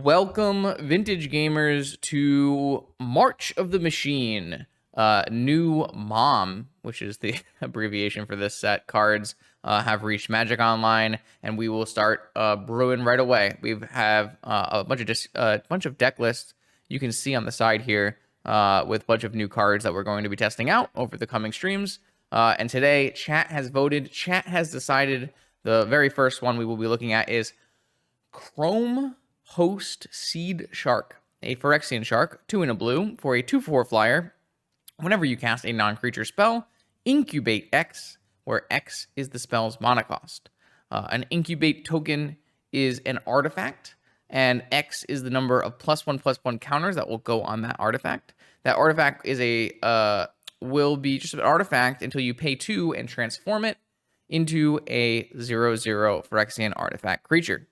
Welcome, vintage gamers, to March of the Machine. New Mom, which is the abbreviation for this set, cards have reached Magic Online, and we will start brewing right away. We have a bunch of deck lists you can see on the side here with a bunch of new cards that we're going to be testing out over the coming streams. And today, chat has voted. Chat has decided the very first one we will be looking at is Chrome Host SEEDSHARK, a Phyrexian shark, 2 in a blue, for a 2/4 flyer. Whenever you cast a non-creature spell, incubate X, where X is the spell's mana cost. An incubate token is an artifact, and X is the number of +1/+1 counters that will go on that artifact. That artifact is will be just an artifact until you pay 2 and transform it into a 0/0 Phyrexian artifact creature.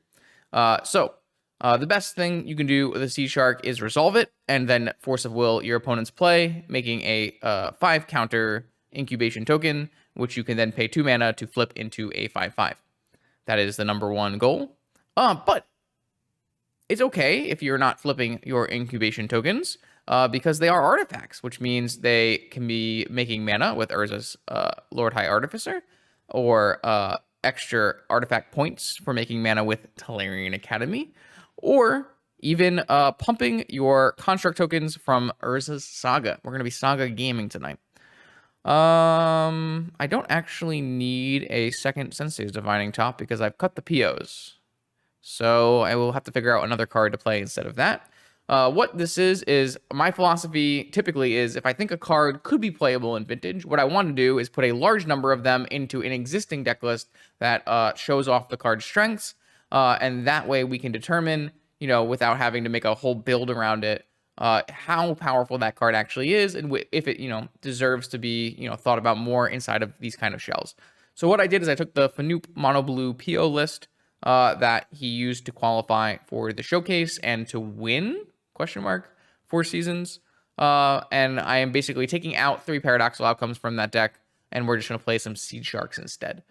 The best thing you can do with a SEEDSHARK is resolve it, and then force of will your opponent's play, making a 5 counter incubation token, which you can then pay 2 mana to flip into a 5/5. That is the number one goal. But it's okay if you're not flipping your incubation tokens, because they are artifacts, which means they can be making mana with Urza's Lord High Artificer, or extra artifact points for making mana with Tolarian Academy, or even pumping your construct tokens from Urza's Saga. We're going to be Saga gaming tonight. I don't actually need a second Sensei's Divining Top because I've cut the POs. So I will have to figure out another card to play instead of that. What this is my philosophy typically is if I think a card could be playable in Vintage, what I want to do is put a large number of them into an existing deck list that shows off the card's strengths. And that way we can determine, without having to make a whole build around it, how powerful that card actually is, and if it, deserves to be, thought about more inside of these kind of shells. So what I did is I took the Fanoop Mono Blue PO list that he used to qualify for the showcase and to win, Four Seasons. And I am basically taking out 3 Paradoxical Outcomes from that deck, and we're just going to play some SEEDSHARKs instead.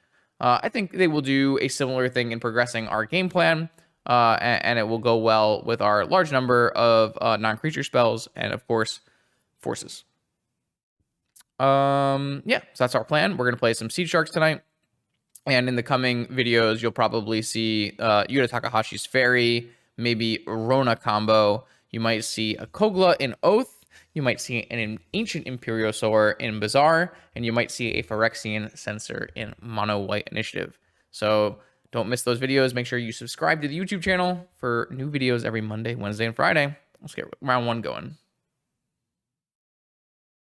I think they will do a similar thing in progressing our game plan, and it will go well with our large number of non-creature spells and, of course, forces. So that's our plan. We're going to play some SEEDSHARKs tonight. And in the coming videos, you'll probably see Yuta Takahashi's Fairy, maybe Rona combo. You might see a Kogla in Oath. You might see an Ancient Imperiosaur in Bazaar. And you might see a Phyrexian Censor in Mono White Initiative. So don't miss those videos. Make sure you subscribe to the YouTube channel for new videos every Monday, Wednesday, and Friday. Let's get round 1 going.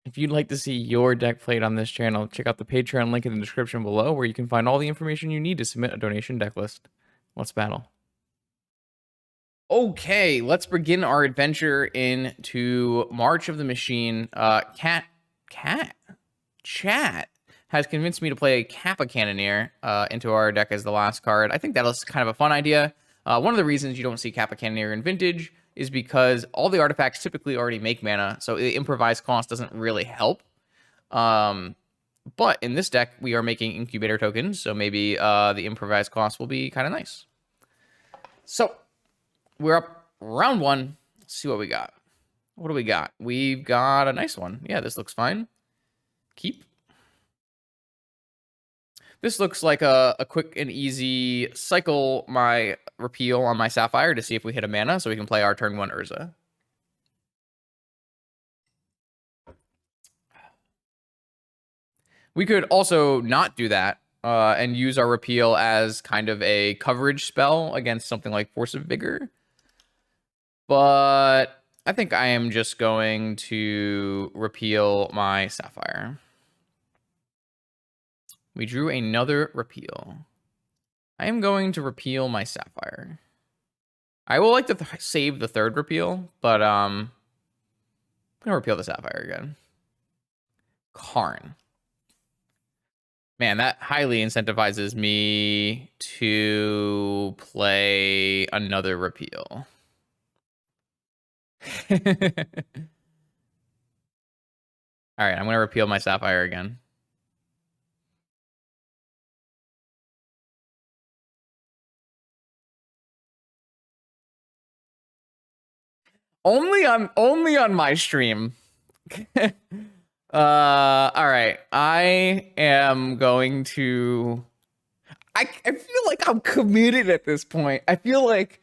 If you'd like to see your deck played on this channel, check out the Patreon link in the description below, where you can find all the information you need to submit a donation deck list. Let's battle. Okay, let's begin our adventure into March of the Machine. Chat has convinced me to play Kappa Cannoneer into our deck as the last card. I think that's kind of a fun idea. One of the reasons you don't see Kappa Cannoneer in Vintage is because all the artifacts typically already make mana, so the improvised cost doesn't really help. But in this deck, we are making incubator tokens, so maybe the improvised cost will be kind of nice. So we're up round 1. Let's see what we got. What do we got? We've got a nice one. Yeah, this looks fine. Keep. This looks like a quick and easy cycle my repeal on my Sapphire to see if we hit a mana, so we can play our turn 1 Urza. We could also not do that and use our repeal as kind of a coverage spell against something like Force of Vigor. But I think I am just going to repeal my Sapphire. We drew another repeal. I am going to repeal my Sapphire. I will like to save the 3rd repeal, but I'm going to repeal the Sapphire again. Karn. Man, that highly incentivizes me to play another repeal. All right, I'm going to repeal my Sapphire again. Only on my stream. All right. I am going to. I feel like I'm committed at this point. I feel like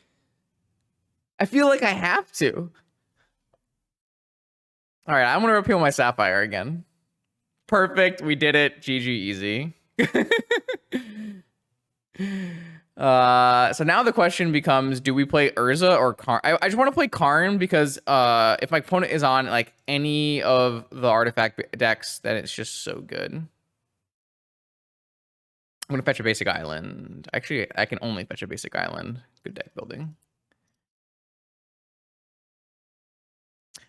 I have to. All right. I'm gonna repeal my sapphire again. Perfect. We did it. GG easy. So now the question becomes, do we play Urza or Karn? I just want to play Karn because if my opponent is on like any of the artifact decks, then it's just so good. I'm gonna fetch a basic island. Actually, I can only fetch a basic island. Good deck building.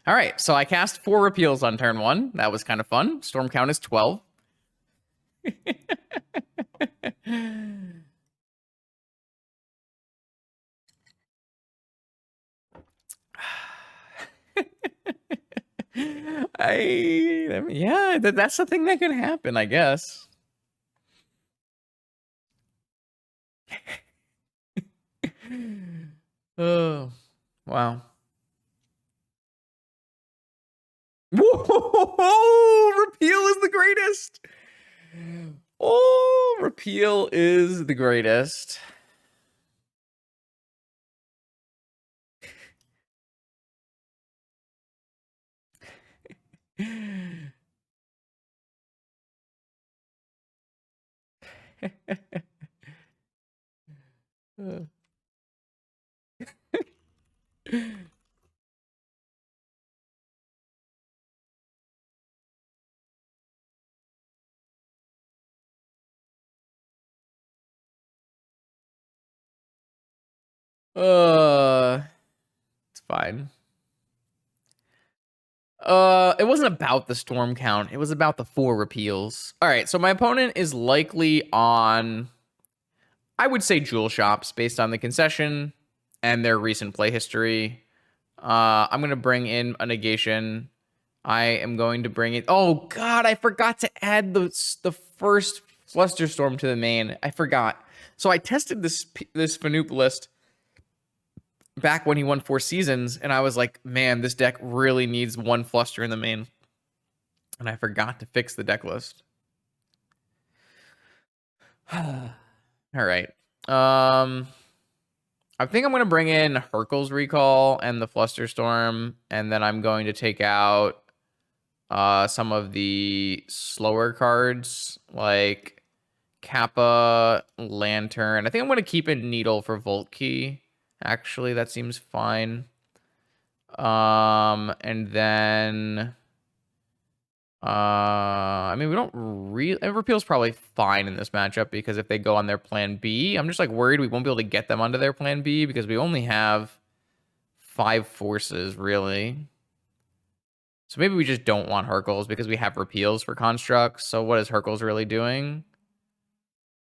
All right, so I cast 4 repeals on turn 1. That was kind of fun. Storm count is 12. Yeah, that's the thing that could happen, I guess. Oh, wow. Whoa! Repeal is the greatest. Oh, repeal is the greatest. It's fine. It wasn't about the storm count. It was about the 4 repeals. All right, so my opponent is likely on, I would say, jewel shops based on the concession and their recent play history. I'm gonna bring in a negation. I am going to bring it. Oh God, I forgot to add the first Flusterstorm to the main. I forgot. So I tested this Fanoop list back when he won 4 seasons, and I was like, man, this deck really needs 1 Fluster in the main. And I forgot to fix the deck list. All right. I think I'm going to bring in Hurkyl's Recall and the Flusterstorm, and then I'm going to take out some of the slower cards, like Kappa, Lantern. I think I'm going to keep in Needle for Volt Key. Actually, that seems fine. And then I mean, we don't really. Repeal's probably fine in this matchup because if they go on their plan B, I'm just like worried we won't be able to get them onto their plan B because we only have 5 forces really. So maybe we just don't want Hurkyl's because we have repeals for constructs. So what is Hurkyl's really doing?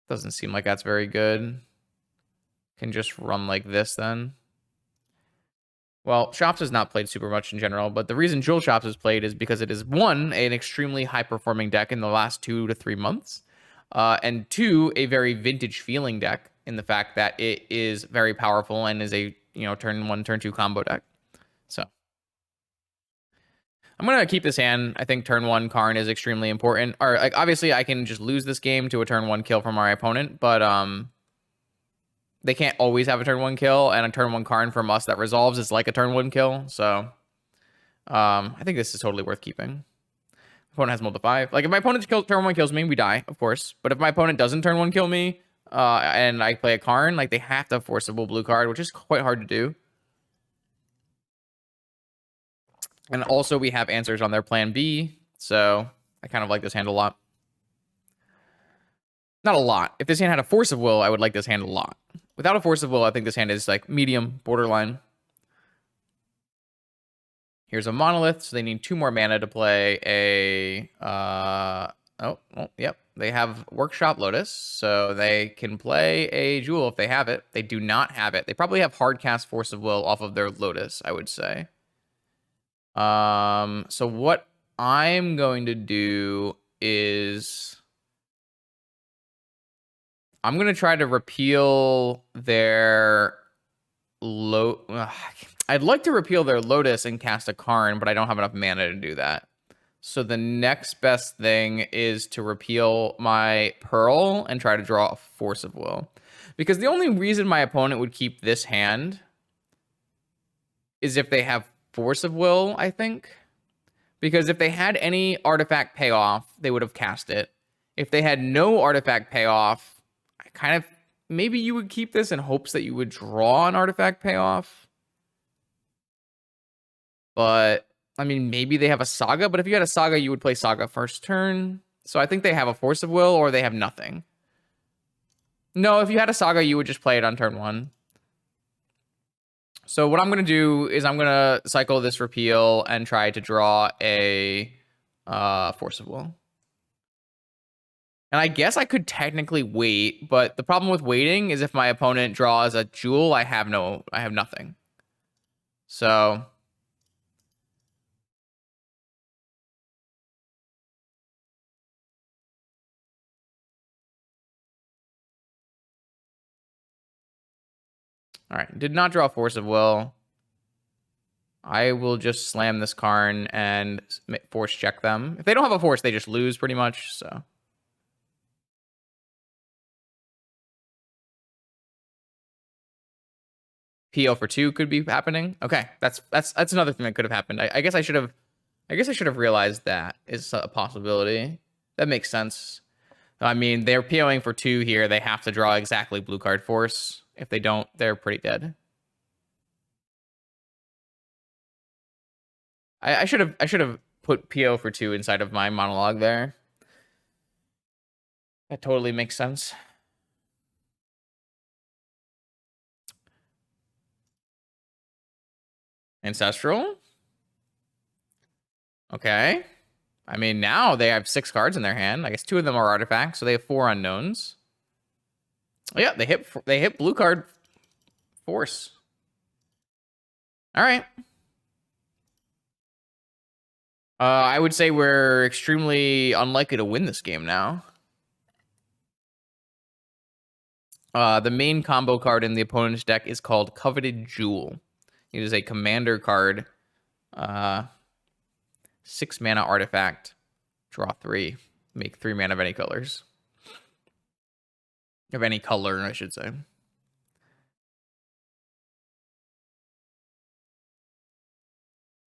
Doesn't seem like that's very good. Can just run like this then. Well, Shops has not played super much in general, but the reason Jewel Shops has played is because it is, 1, an extremely high-performing deck in the last 2 to 3 months, and 2, a very vintage-feeling deck in the fact that it is very powerful and is a, turn 1, turn 2 combo deck. So I'm going to keep this hand. I think turn 1 Karn is extremely important. Or, like, obviously, I can just lose this game to a turn 1 kill from our opponent, but they can't always have a turn 1 kill, and a turn 1 Karn from us that resolves is like a turn 1 kill. So I think this is totally worth keeping. Opponent has multiple 5. Like if my opponent turn 1 kills me, we die, of course. But if my opponent doesn't turn 1 kill me, and I play a Karn, like they have to have forcible blue card, which is quite hard to do. And also we have answers on their plan B, so I kind of like this hand a lot. Not a lot. If this hand had a force of will, I would like this hand a lot. Without a force of will, I think this hand is like medium, borderline. Here's a monolith, so they need 2 more mana to play a yep. They have Workshop Lotus, so they can play a Jewel if they have it. They do not have it. They probably have hard cast Force of Will off of their Lotus, I would say. So what I'm going to do is I'm going to try to repeal their I'd like to repeal their Lotus and cast a Karn, but I don't have enough mana to do that. So the next best thing is to repeal my Pearl and try to draw a Force of Will. Because the only reason my opponent would keep this hand is if they have Force of Will, I think. Because if they had any artifact payoff, they would have cast it. If they had no artifact payoff, I kind of... Maybe you would keep this in hopes that you would draw an artifact payoff. But, I mean, maybe they have a Saga. But if you had a Saga, you would play Saga first turn. So I think they have a Force of Will or they have nothing. No, if you had a Saga, you would just play it on turn 1. So what I'm going to do is I'm going to cycle this repeal and try to draw a Force of Will. And I guess I could technically wait, but the problem with waiting is if my opponent draws a Jewel, I have nothing. So all right, did not draw Force of Will. I will just slam this Karn and force check them. If they don't have a force, they just lose pretty much, so. PO for 2 could be happening. Okay, that's another thing that could have happened. I guess I should have realized that is a possibility. That makes sense. I mean, they're POing for 2 here. They have to draw exactly blue card force. If they don't, they're pretty dead. I should have put PO for 2 inside of my monologue there. That totally makes sense. Ancestral. Okay. I mean, now they have 6 cards in their hand. I guess 2 of them are artifacts, so they have 4 unknowns. Oh, yeah, they hit blue card force. All right. I would say we're extremely unlikely to win this game now. The main combo card in the opponent's deck is called Coveted Jewel. It is a commander card. 6 mana artifact. Draw 3. Make 3 mana of any colors. Of any color, I should say.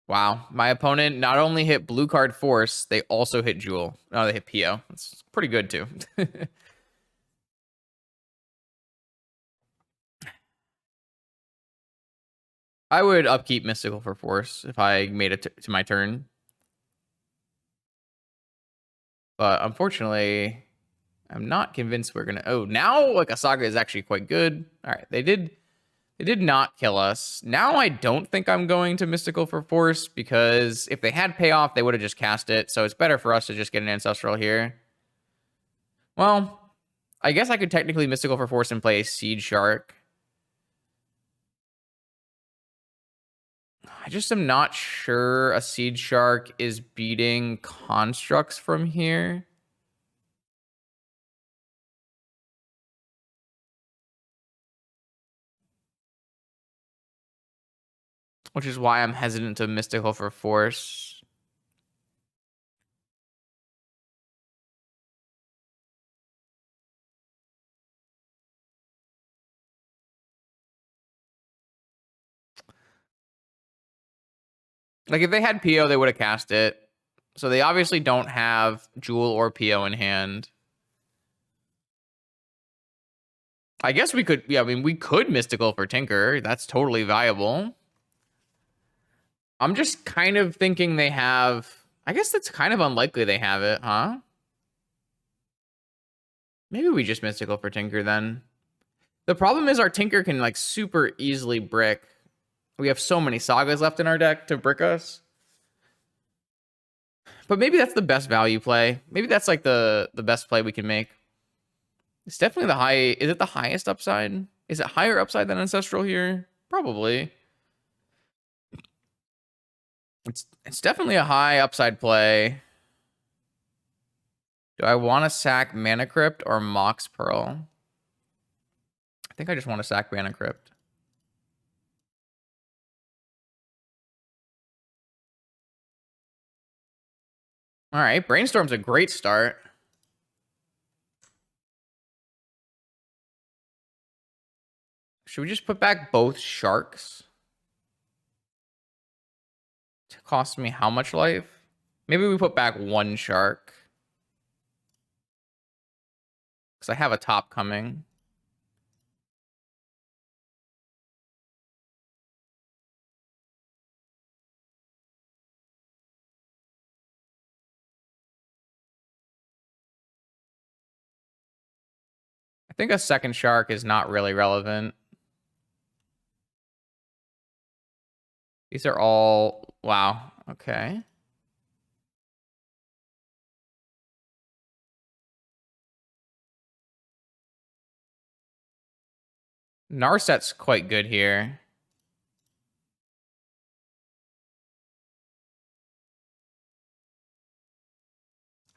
Wow. My opponent not only hit blue card force, they also hit Jewel. Oh, they hit PO. That's pretty good, too. I would upkeep Mystical for force if I made it to my turn. But unfortunately, I'm not convinced we're gonna... Oh, now like a Saga is actually quite good. All right, they did not kill us. Now I don't think I'm going to Mystical for force because if they had payoff, they would have just cast it. So it's better for us to just get an Ancestral here. Well, I guess I could technically Mystical for force and play SEEDSHARK. I just am not sure a SEEDSHARK is beating constructs from here. Which is why I'm hesitant to Mystical for force. Like, if they had PO, they would have cast it. So they obviously don't have Jewel or PO in hand. I guess we could... Yeah, I mean, we could Mystical for Tinker. That's totally viable. I'm just kind of thinking they have... I guess that's kind of unlikely they have it, huh? Maybe we just Mystical for Tinker then. The problem is our Tinker can, like, super easily brick. We have so many Sagas left in our deck to brick us. But maybe that's the best value play. Maybe that's, like, the best play we can make. It's definitely the high... Is it the highest upside? Is it higher upside than Ancestral here? Probably. It's definitely a high upside play. Do I want to sack Mana Crypt or Mox Pearl? I think I just want to sack Mana Crypt. All right, Brainstorm's a great start. Should we just put back both sharks? To cost me how much life? Maybe we put back one shark. Because I have a top coming. I think a second shark is not really relevant. These are all... Wow. Okay. Narset's quite good here.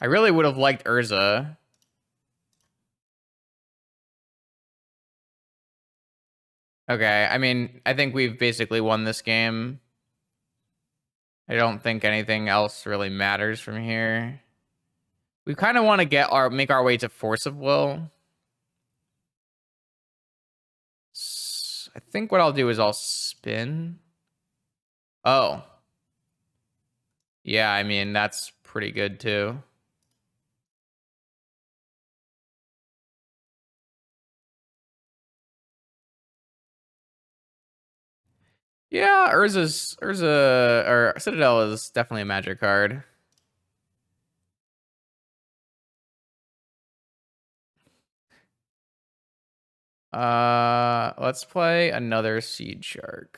I really would have liked Urza. Okay, I mean, I think we've basically won this game. I don't think anything else really matters from here. We kind of want to make our way to Force of Will. I think what I'll do is I'll spin. Oh. Yeah, I mean, that's pretty good too. Yeah, Urza or Citadel is definitely a magic card. Let's play another SEEDSHARK.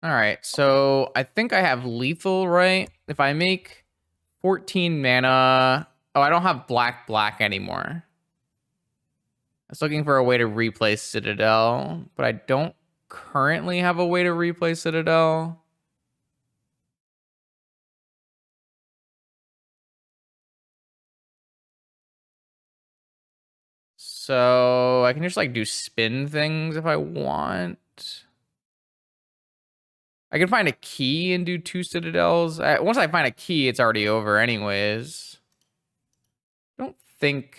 All right, so I think I have lethal, right? If I make 14 mana... Oh, I don't have black anymore. I was looking for a way to replace Citadel, but I don't currently have a way to replace Citadel. So I can just like do spin things if I want. I can find a key and do 2 Citadels. Once I find a key, it's already over anyways. I don't think...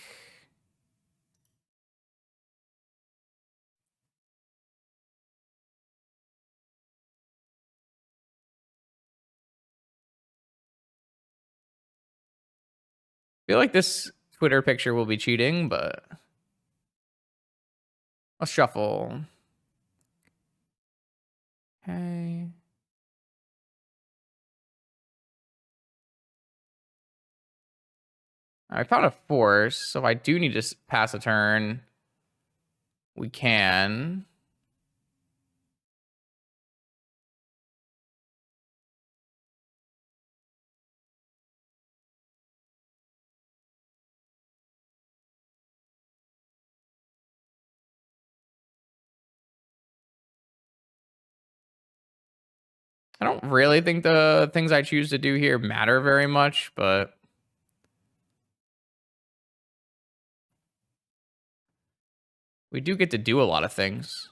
I feel like this Twitter picture will be cheating, but... I'll shuffle. Okay. I found a force, so if I do need to pass a turn, we can. I don't really think the things I choose to do here matter very much, but... we do get to do a lot of things.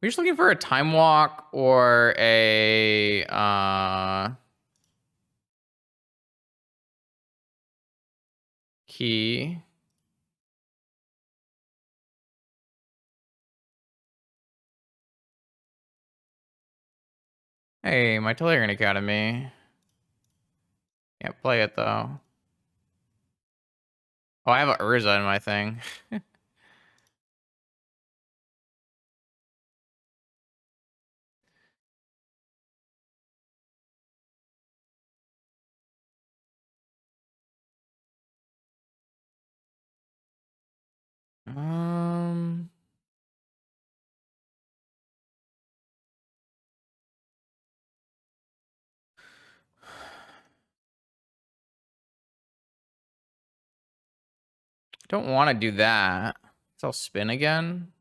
We're just looking for a time walk or a key. Hey, my Tellurian Academy. Can't play it though. Oh, I have a Urza in my thing. um, Don't want to do that. So I'll spin again.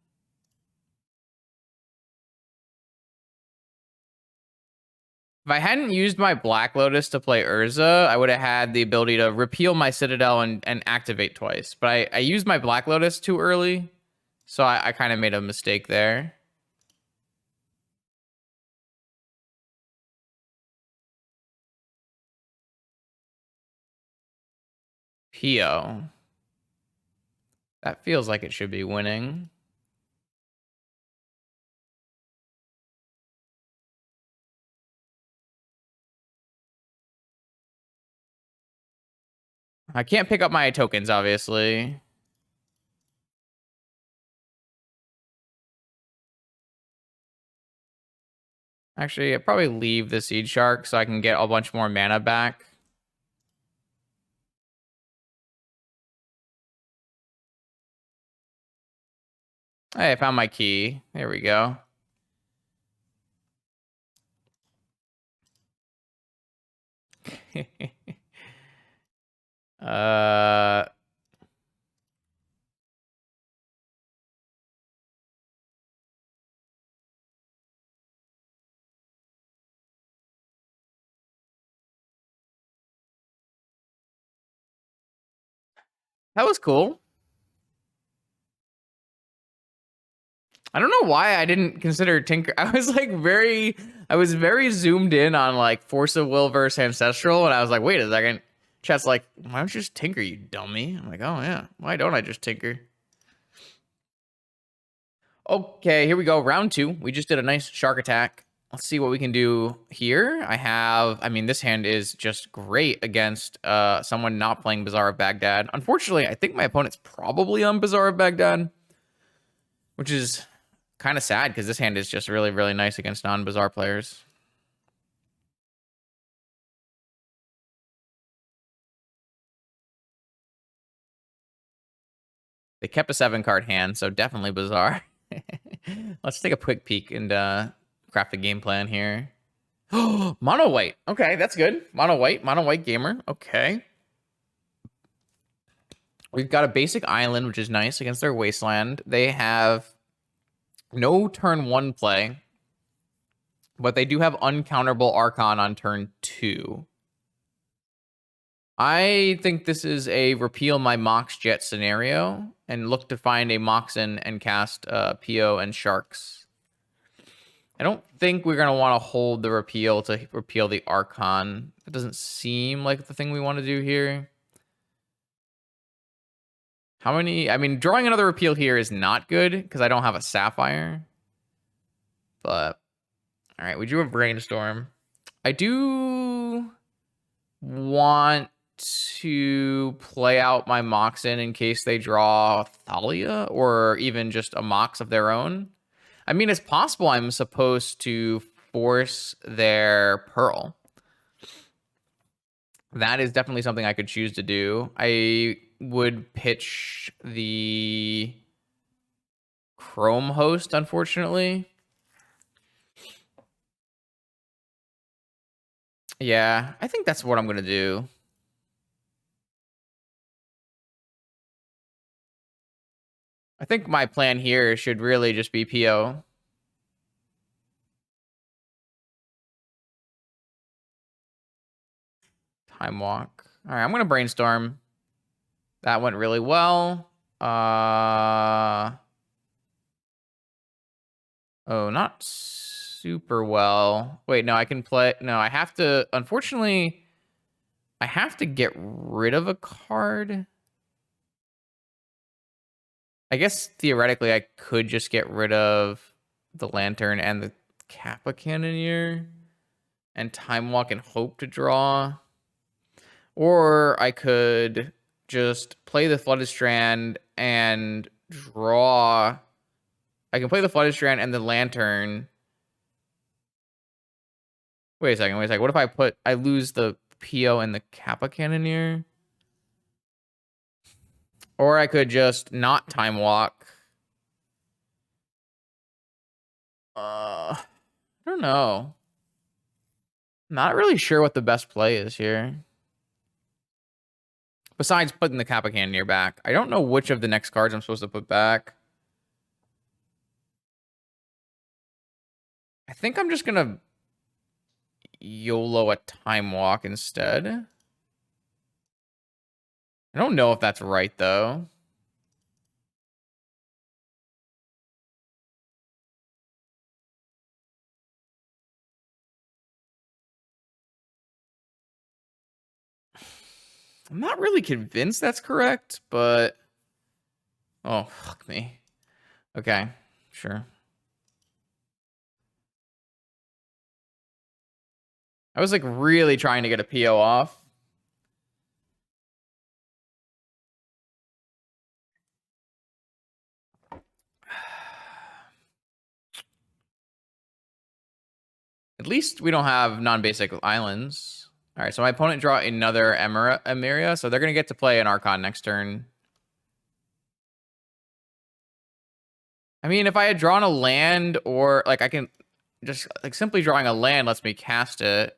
If I hadn't used my Black Lotus to play Urza, I would have had the ability to repeal my Citadel and activate twice. But I used my Black Lotus too early, so I kind of made a mistake there. Pio. That feels like it should be winning. I can't pick up my tokens, obviously. Actually, I'll probably leave the SEEDSHARK so I can get a bunch more mana back. Hey, I found my key. There we go. That was cool. I don't know why I didn't consider Tinker. I was very zoomed in on like Force of Will versus Ancestral, and I was like, wait a second. Chat's like, why don't you just Tinker, you dummy? I'm like, oh yeah, why don't I just Tinker? Okay, here we go. Round 2. We just did a nice shark attack. Let's see what we can do here. I mean, this hand is just great against someone not playing Bazaar of Baghdad. Unfortunately, I think my opponent's probably on Bazaar of Baghdad, which is kind of sad because this hand is just really, really nice against non-Bazaar players. They kept a 7-card hand, so definitely Bazaar. Let's take a quick peek and craft a game plan here. Oh, mono white. Okay, that's good. Mono white gamer. Okay. We've got a basic island, which is nice against their wasteland. They have no turn 1 play, but they do have uncounterable Archon on turn 2. I think this is a repeal my Mox Jet scenario and look to find a Moxen and cast Pio and Sharks. I don't think we're going to want to hold the repeal to repeal the Archon. It doesn't seem like the thing we want to do here. How many? I mean, drawing another repeal here is not good because I don't have a Sapphire. But, all right, we drew a Brainstorm. I do want to play out my Moxen in case they draw Thalia or even just a Mox of their own. I mean, it's possible I'm supposed to force their Pearl. That is definitely something I could choose to do. I would pitch the Chrome host, unfortunately. Yeah, I think that's what I'm going to do. I think my plan here should really just be PO. Time walk. All right, I'm going to brainstorm. That went really well. Oh, not super well. Wait, no, I can play. No, I have to. Unfortunately, I have to get rid of a card. I guess theoretically, I could just get rid of the Lantern and the Kappa Cannoneer and Time Walk and hope to draw. Or I could just play the Flooded Strand and draw. I can play the Flooded Strand and the Lantern. Wait a second. What if I lose the PO and the Kappa Cannoneer? Or I could just not Time Walk. I don't know. Not really sure what the best play is here. Besides putting the Kappa Cannoneer back. I don't know which of the next cards I'm supposed to put back. I think I'm just gonna YOLO a Time Walk instead. I don't know if that's right, though. I'm not really convinced that's correct, but... Oh, fuck me. Okay, sure. I was, like, really trying to get a PO off. At least we don't have non-basic islands. All right, so my opponent draw another Emeria, so they're going to get to play an Archon next turn. I mean, if I had drawn a land, or like I can just like simply drawing a land lets me cast it.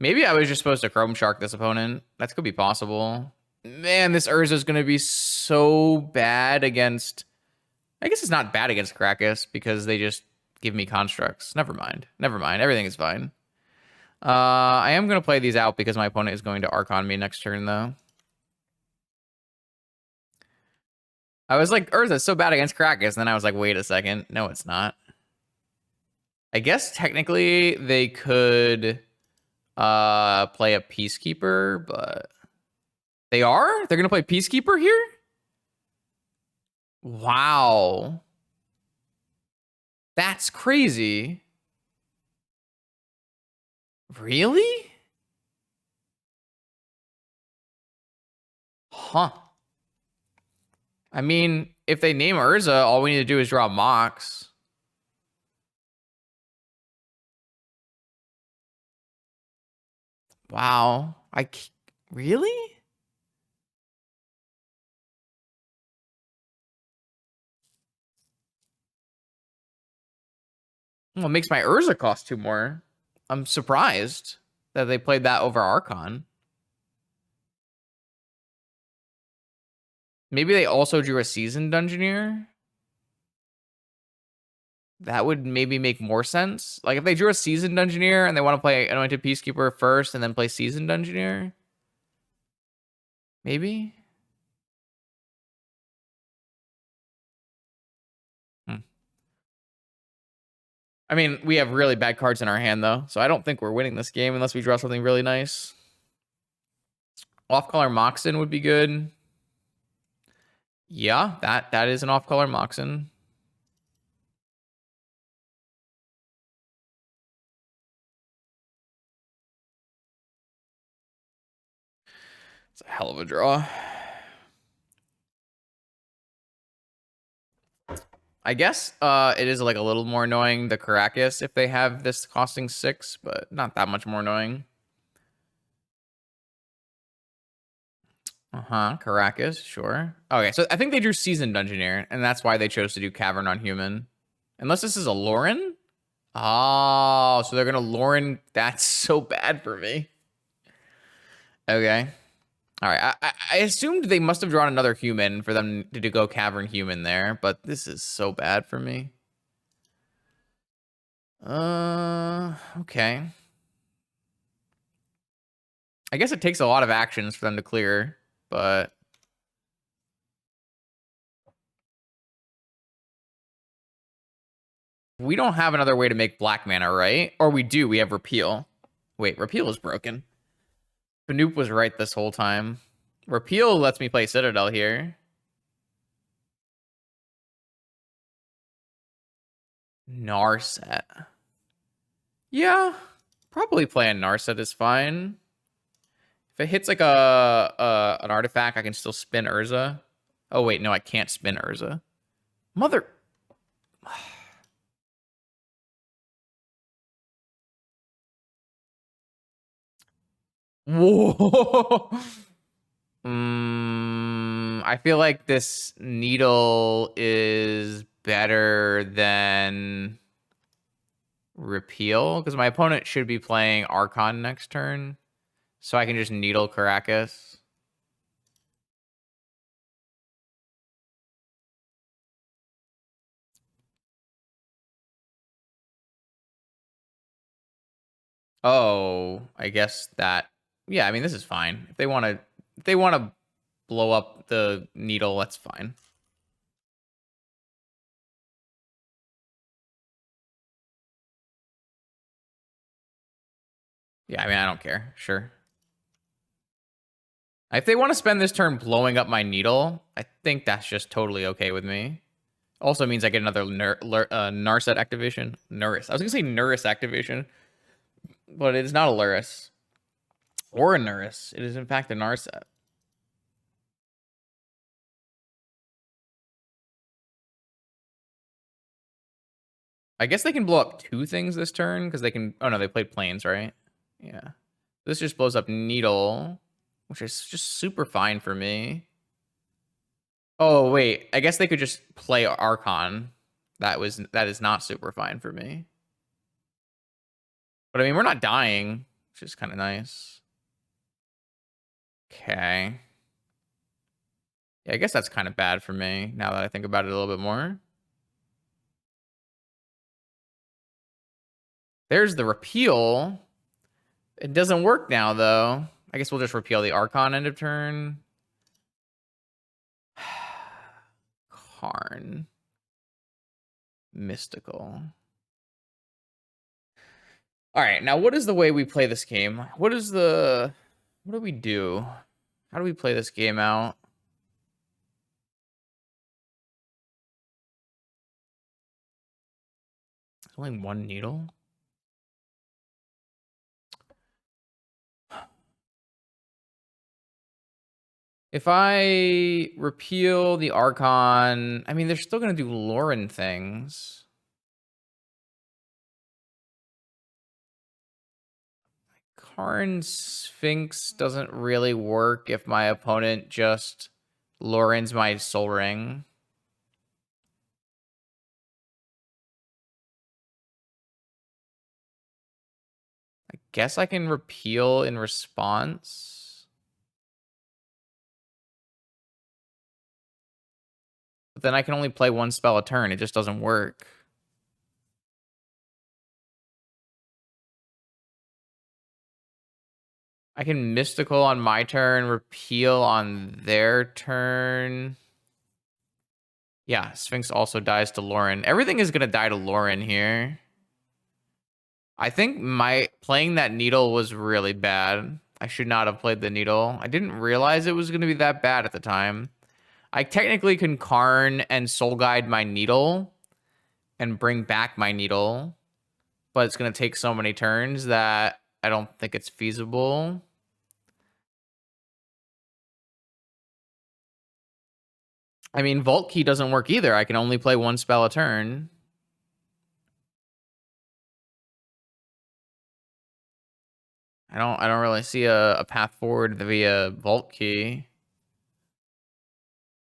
Maybe I was just supposed to Chrome Shark this opponent. That could be possible. Man, this Urza is going to be so bad against... I guess it's not bad against Krakus because they just give me constructs. Never mind. Never mind. Everything is fine. I am going to play these out because my opponent is going to Archon me next turn, though. I was like, Urza's so bad against Krakus. And then I was like, wait a second. No, it's not. I guess technically they could play a Peacekeeper, but... They are? They're going to play Peacekeeper here? Wow. That's crazy. Really? Huh. I mean, if they name Urza, all we need to do is draw Mox. Wow. Really? Well, it makes my Urza cost 2 more. I'm surprised that they played that over Archon. Maybe they also drew a Seasoned Dungeoneer. That would maybe make more sense. Like if they drew a Seasoned Dungeoneer and they want to play Anointed Peacekeeper first and then play Seasoned Dungeoneer. Maybe? I mean, we have really bad cards in our hand, though, so I don't think we're winning this game unless we draw something really nice. Off-color Moxen would be good. Yeah, that is an off-color Moxen. It's a hell of a draw. I guess it is like a little more annoying, the Caracas, if they have this costing 6, but not that much more annoying. Caracas, sure. Okay, so I think they drew Seasoned Dungeoneer, and that's why they chose to do Cavern on Human. Unless this is a Lauren? Oh, so they're gonna Lauren. That's so bad for me. Okay. All right. I assumed they must have drawn another human for them to go Cavern Human there, but this is so bad for me. Okay. I guess it takes a lot of actions for them to clear, but... We don't have another way to make black mana, right? Or we do. We have Repeal. Wait, Repeal is broken. Banoop was right this whole time. Repeal lets me play Citadel here. Narset. Yeah, probably playing Narset is fine. If it hits like an artifact, I can still spin Urza. Oh wait, no, I can't spin Urza. Mother. Whoa. I feel like this needle is better than Repeal because my opponent should be playing Archon next turn, so I can just needle Caracas. Oh, I guess that. Yeah, I mean this is fine. If they want to blow up the needle, that's fine. Yeah, I mean I don't care. Sure. If they want to spend this turn blowing up my needle, I think that's just totally okay with me. Also means I get another Narset activation. Nurse. I was gonna say Nurse activation, but it is not a Luris or a Nurse. It is in fact a Narset. I guess they can blow up two things this turn because they can. Oh no, they played planes, right? Yeah. This just blows up Needle, which is just super fine for me. Oh wait, I guess they could just play Archon. That is not super fine for me. But I mean, we're not dying, which is kind of nice. Okay. Yeah, I guess that's kind of bad for me now that I think about it a little bit more. There's the repeal. It doesn't work now, though. I guess we'll just repeal the Archon end of turn. Karn. Mystical. All right, now what is the way we play this game? What do we do? How do we play this game out? There's only one needle. If I repeal the Archon, I mean, they're still going to do Lauren things. Karn Sphinx doesn't really work if my opponent just Lauren's my Soul Ring. I guess I can repeal in response. But then I can only play one spell a turn. It just doesn't work. I can Mystical on my turn, repeal on their turn. Yeah, Sphinx also dies to Lauren. Everything is going to die to Lauren here. I think my playing that needle was really bad. I should not have played the needle. I didn't realize it was going to be that bad at the time. I technically can Karn and Soul Guide my needle and bring back my needle, but it's going to take so many turns that I don't think it's feasible. I mean, Vault Key doesn't work either. I can only play one spell a turn. I don't really see a path forward via Vault Key.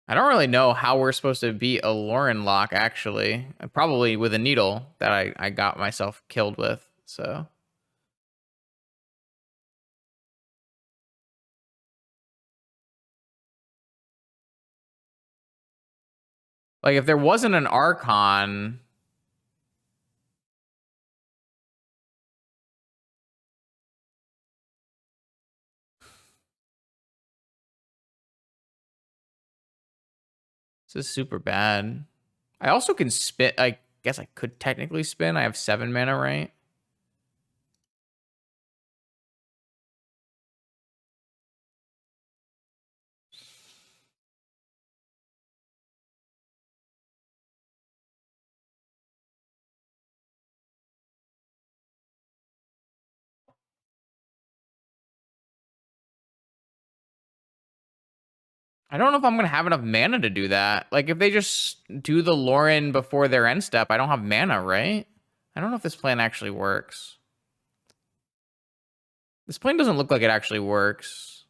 I don't really know how we're supposed to beat a Lauren lock, actually. Probably with a needle that I got myself killed with, so. Like, if there wasn't an Archon... This is super bad. I also can spin. I guess I could technically spin. I have 7 mana, right? I don't know if I'm going to have enough mana to do that. Like, if they just do the Lauren before their end step, I don't have mana, right? I don't know if this plan actually works. This plan doesn't look like it actually works.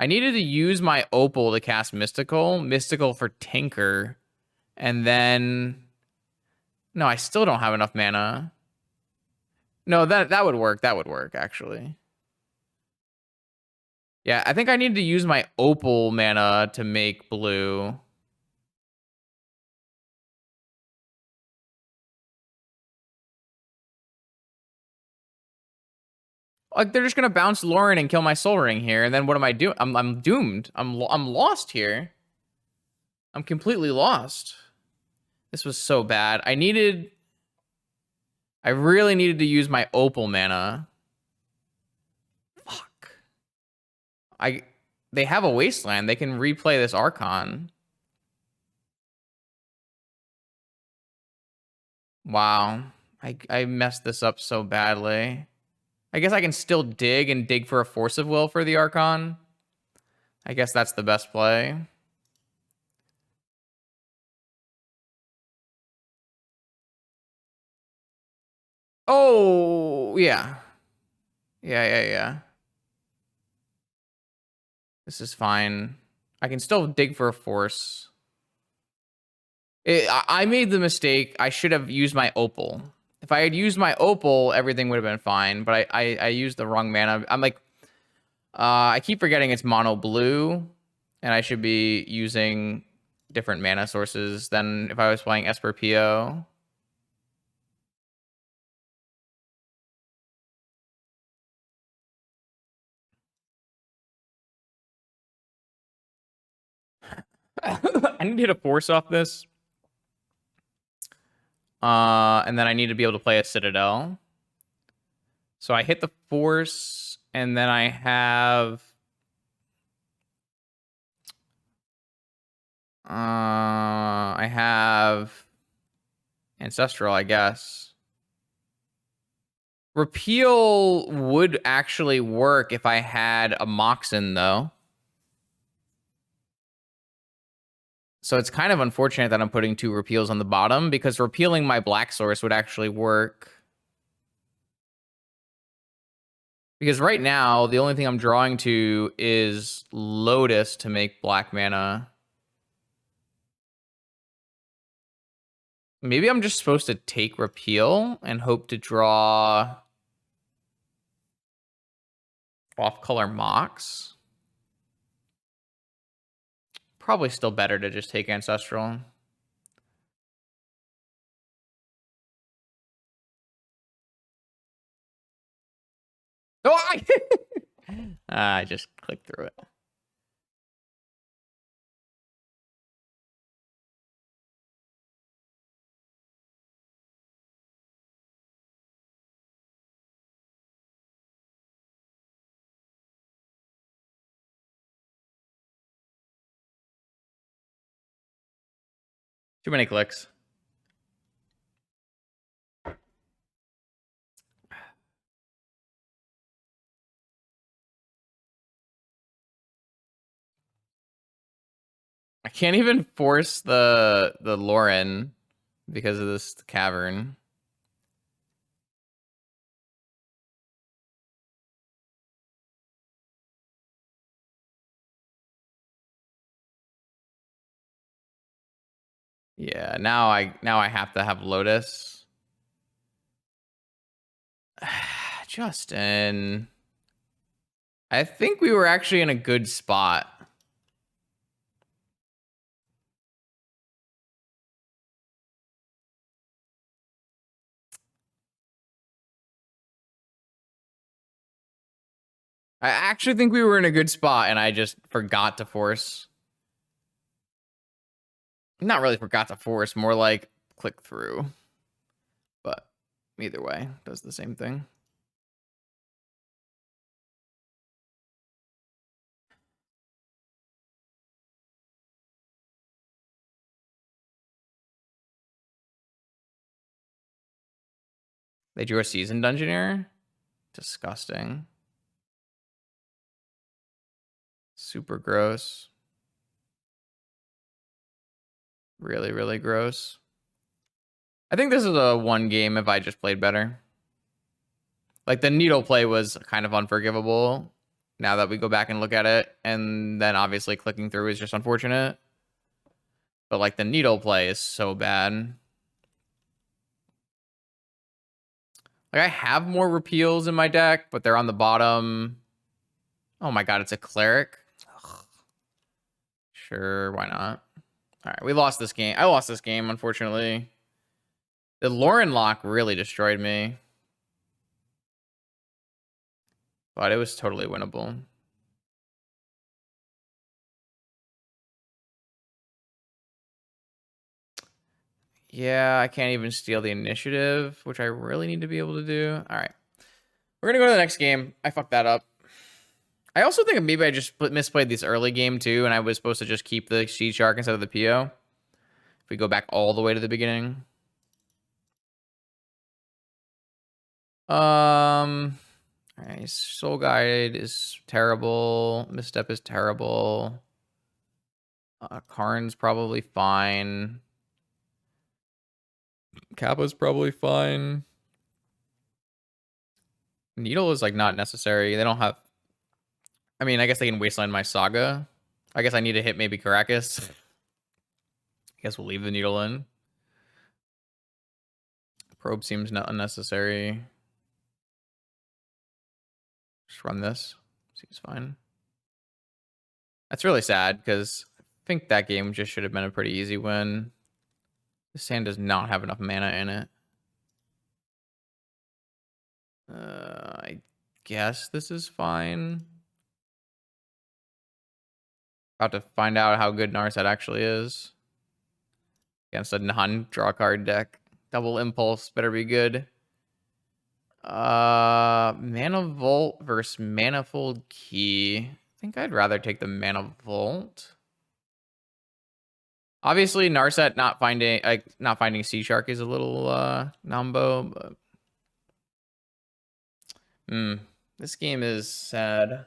I needed to use my Opal to cast Mystical. Mystical for Tinker. And then... No, I still don't have enough mana. No, that would work. That would work, actually. Yeah, I think I need to use my Opal mana to make blue. Like they're just gonna bounce Lauren and kill my Soul Ring here, and then what am I doing? I'm doomed. I'm lost here. I'm completely lost. This was so bad. I really needed to use my Opal mana. Fuck. They have a Wasteland. They can replay this Archon. Wow. I messed this up so badly. I guess I can still dig and dig for a Force of Will for the Archon. I guess that's the best play. Oh, yeah. Yeah. This is fine. I can still dig for a Force. I made the mistake. I should have used my Opal. If I had used my Opal, everything would have been fine. But I used the wrong mana. I'm like, I keep forgetting it's mono blue, and I should be using different mana sources than if I was playing Esper PO. I need to hit a Force off this. And then I need to be able to play a Citadel. So I hit the Force, and then I have... I have Ancestral, I guess. Repeal would actually work if I had a Moxen, though. So it's kind of unfortunate that I'm putting 2 repeals on the bottom, because repealing my black source would actually work. Because right now, the only thing I'm drawing to is Lotus to make black mana. Maybe I'm just supposed to take repeal and hope to draw off-color Mox. Probably still better to just take Ancestral. Oh, I just clicked through it. Too many clicks. I can't even force the Lauren because of this cavern. Yeah, now I have to have Lotus. Justin, I think we were actually in a good spot. I actually think we were in a good spot, and I just forgot to force. Not really forgot to force, more like click through. But either way, does the same thing. They drew a Seasoned Dungeoneer? Disgusting. Super gross. Really, really gross. I think this is a 1 game if I just played better. Like, the needle play was kind of unforgivable now that we go back and look at it. And then obviously clicking through is just unfortunate. But, like, the needle play is so bad. Like, I have more repeals in my deck, but they're on the bottom. Oh my god, it's a cleric? Ugh. Sure, why not? Alright, we lost this game. I lost this game, unfortunately. The Lauren lock really destroyed me. but it was totally winnable. Yeah, I can't even steal the initiative, which I really need to be able to do. All right. We're going to go to the next game. I fucked that up. I also think maybe I just misplayed this early game too, and I was supposed to just keep the SEEDSHARK instead of the PO. If we go back all the way to the beginning. Alright, Soul Guide is terrible. Misstep is terrible. Karn's probably fine. Kappa's probably fine. Needle is like not necessary. They don't have. I mean, I guess they can wasteland my Saga. I guess I need to hit maybe Caracas. I guess we'll leave the needle in. Probe seems not unnecessary. Just run this. Seems fine. That's really sad because I think that game just should have been a pretty easy win. This hand does not have enough mana in it. I guess this is fine. About to find out how good Narset actually is. Against a non-draw card deck. Double Impulse better be good. Mana Vault versus Manifold Key. I think I'd rather take the Mana Vault. Obviously, Narset not finding SEEDSHARK is a little numbo, but this game is sad.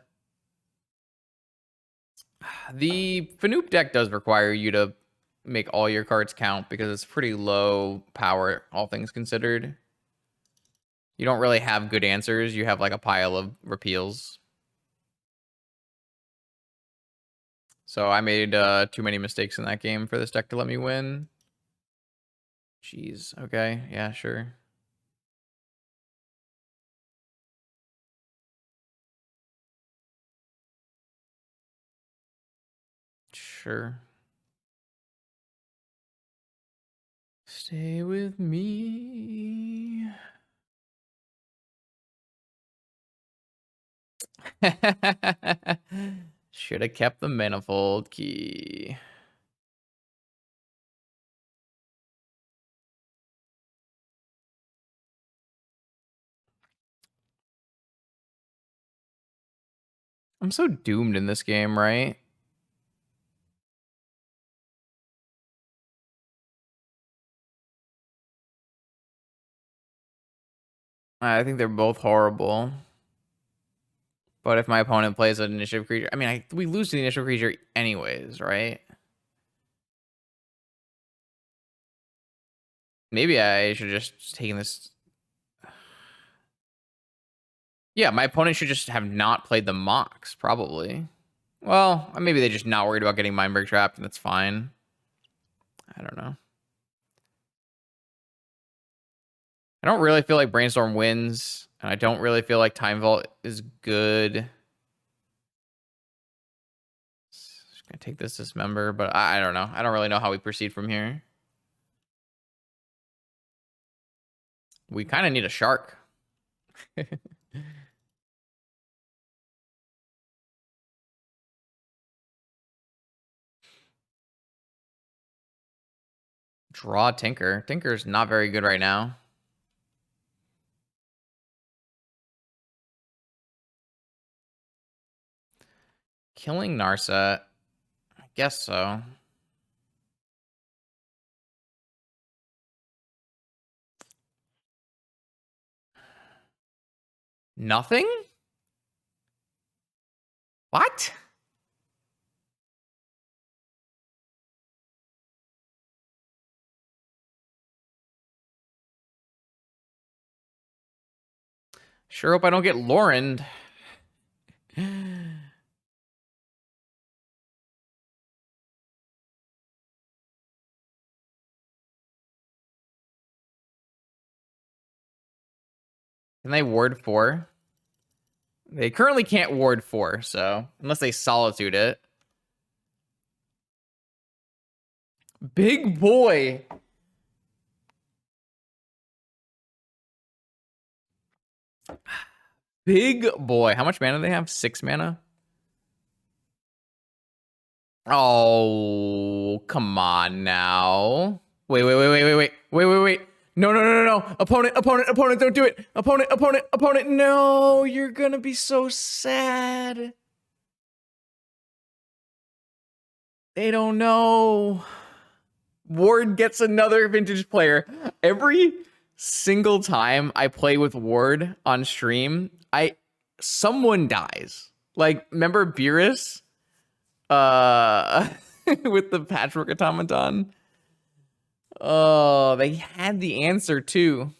The Fanoop deck does require you to make all your cards count because it's pretty low power, all things considered. You don't really have good answers. You have like a pile of repeals. So I made too many mistakes in that game for this deck to let me win. Jeez. Okay. Yeah, sure. Sure. Stay with me. Should have kept the Manifold Key. I'm so doomed in this game, right? I think they're both horrible. But if my opponent plays an initiative creature, I mean, we lose to the initiative creature anyways, right? Maybe I should just taken this. Yeah, my opponent should just have not played the Mox, probably. Well, maybe they're just not worried about getting Mindbreak trapped, and that's fine. I don't know. I don't really feel like Brainstorm wins, and I don't really feel like Time Vault is good. Just gonna take this Dismember, but I don't know. I don't really know how we proceed from here. We kind of need a shark. Draw Tinker. Tinker's not very good right now. Killing Narset. I guess so. Nothing? What? Sure hope I don't get Lauren. Can they ward 4? They currently can't ward 4, so unless they solitude it. Big boy. Big boy. How much mana do they have? 6 mana? Oh, come on now. Wait. No, no, no, no, no. Opponent, don't do it. Opponent. No, you're gonna be so sad. They don't know. Ward gets another vintage player. Every single time I play with Ward on stream, someone dies. Like, remember Beerus? With the Patchwork Automaton? Oh, they had the answer too.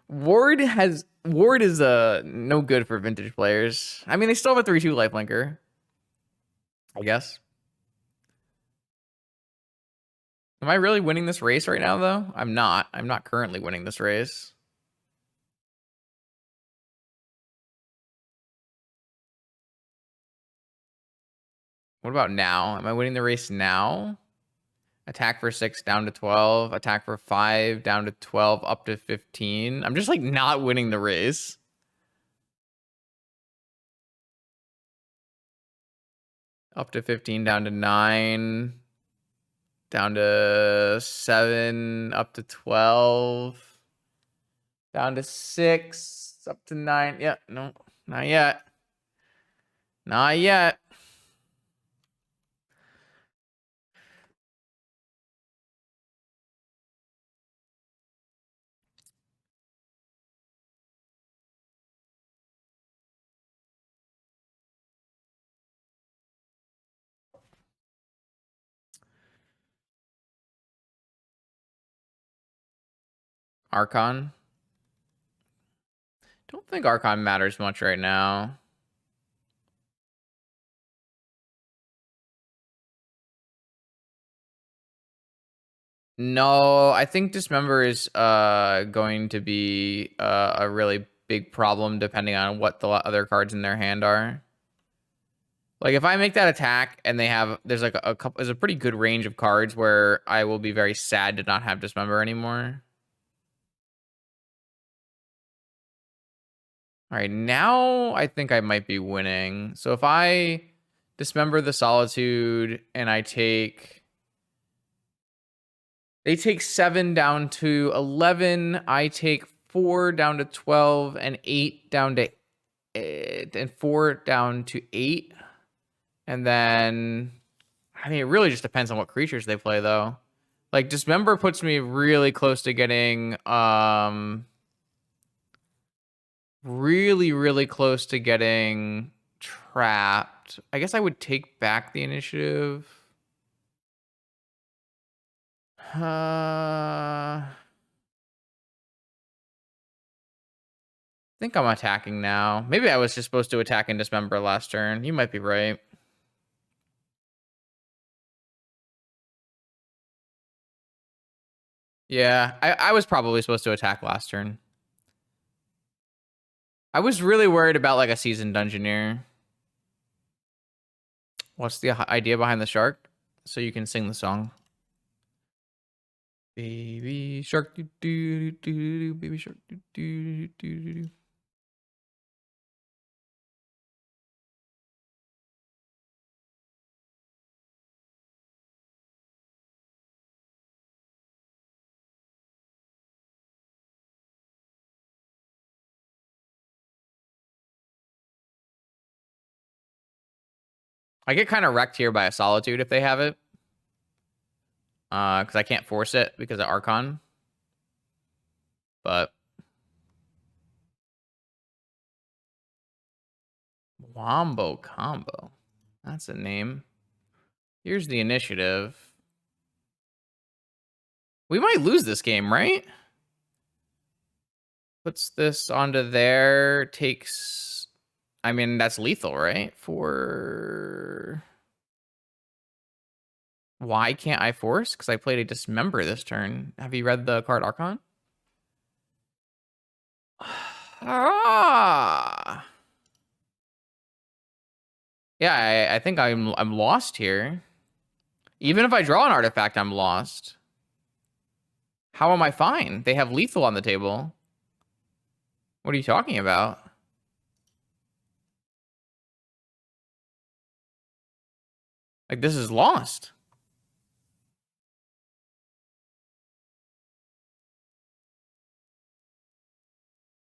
Ward is no good for vintage players. I mean, they still have a 3/2 lifelinker, I guess. Am I really winning this race right now, though? I'm not. I'm not currently winning this race. What about now? Am I winning the race now? Attack for 6 down to 12. Attack for 5 down to 12 up to 15. I'm just like not winning the race. Up to 15 down to 9. Down to 7, up to 12. Down to 6, up to 9. Yeah, no, not yet. Not yet. Archon. Don't think Archon matters much right now. No, I think Dismember is going to be a really big problem depending on what the other cards in their hand are. Like if I make that attack and there's like a couple, there's a pretty good range of cards where I will be very sad to not have Dismember anymore. All right, now I think I might be winning. So if I Dismember the Solitude and they take 7 down to 11. I take 4 down to 12 and 8 down to 8, and 4 down to 8. And then, I mean, it really just depends on what creatures they play, though. Like, Dismember puts me really close to getting, really close to getting trapped. I guess I would take back the initiative. I think I'm attacking now. Maybe I was just supposed to attack and Dismember last turn. You might be right. Yeah, I was probably supposed to attack last turn. I was really worried about like a Seasoned Dungeoneer. What's the idea behind the shark? So you can sing the song. Baby shark, do do do do, baby shark, do do do do. I get kind of wrecked here by a Solitude if they have it. Because I can't force it because of Archon. But Wombo Combo. That's a name. Here's the initiative. We might lose this game, right? Puts this onto there, takes... I mean, that's lethal, right? Why can't I force? Because I played a Dismember this turn. Have you read the card Archon? Ah. Yeah, I think I'm lost here. Even if I draw an artifact, I'm lost. How am I fine? They have lethal on the table. What are you talking about? Like, this is lost.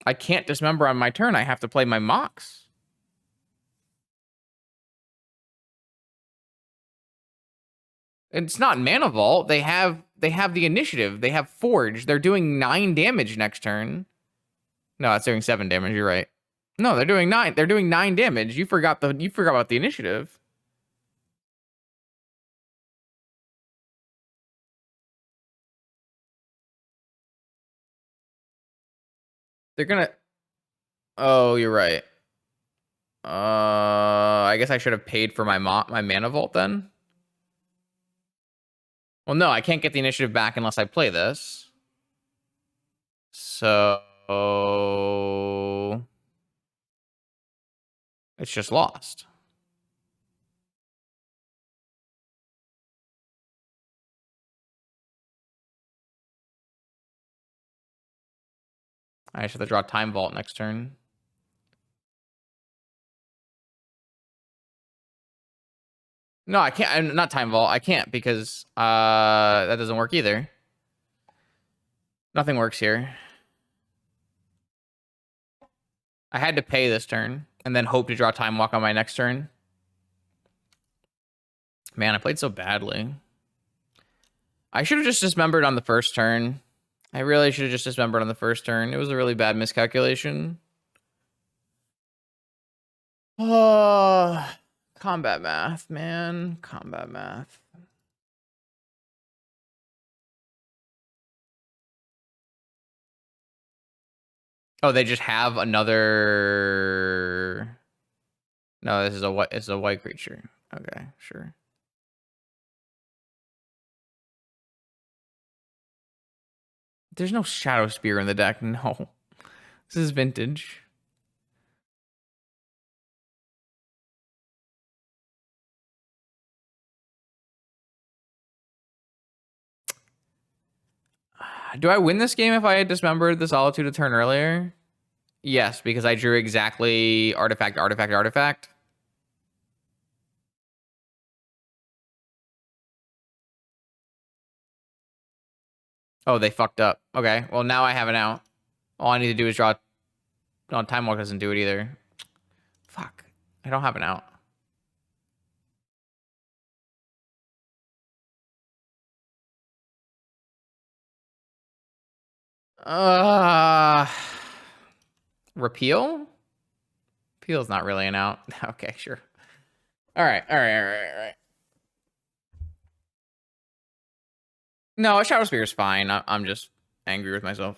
I can't dismember on my turn. I have to play my mocks. It's not Mana Vault. They have the initiative. They have Forge. They're doing 9 damage next turn. No, it's doing 7 damage. You're right. No, they're doing 9. They're doing 9 damage. You forgot about the initiative. They're gonna. Oh, you're right. I guess I should have paid for my Mana Vault then. Well, no, I can't get the initiative back unless I play this. So it's just lost. I just have to draw Time Vault next turn. No, I can't. I'm not Time Vault. I can't because that doesn't work either. Nothing works here. I had to pay this turn and then hope to draw Time Walk on my next turn. Man, I played so badly. I should have just dismembered on the first turn. I really should have just dismembered on the first turn. It was a really bad miscalculation. Oh, combat math, man. Combat math. Oh, they just have another. No, this is a white. It's a white creature. Okay, sure. There's no Shadow Spear in the deck. No, this is vintage. Do I win this game if I had dismembered the Solitude a turn earlier? Yes, because I drew exactly artifact, artifact, artifact. Oh, they fucked up. Okay, well, now I have an out. All I need to do is draw. No, Time Walk doesn't do it either. Fuck. I don't have an out. Uh, Repeal? Repeal's not really an out. Okay, sure. All right, all right, all right, all right. No, Shadow Spear is fine. I'm just angry with myself.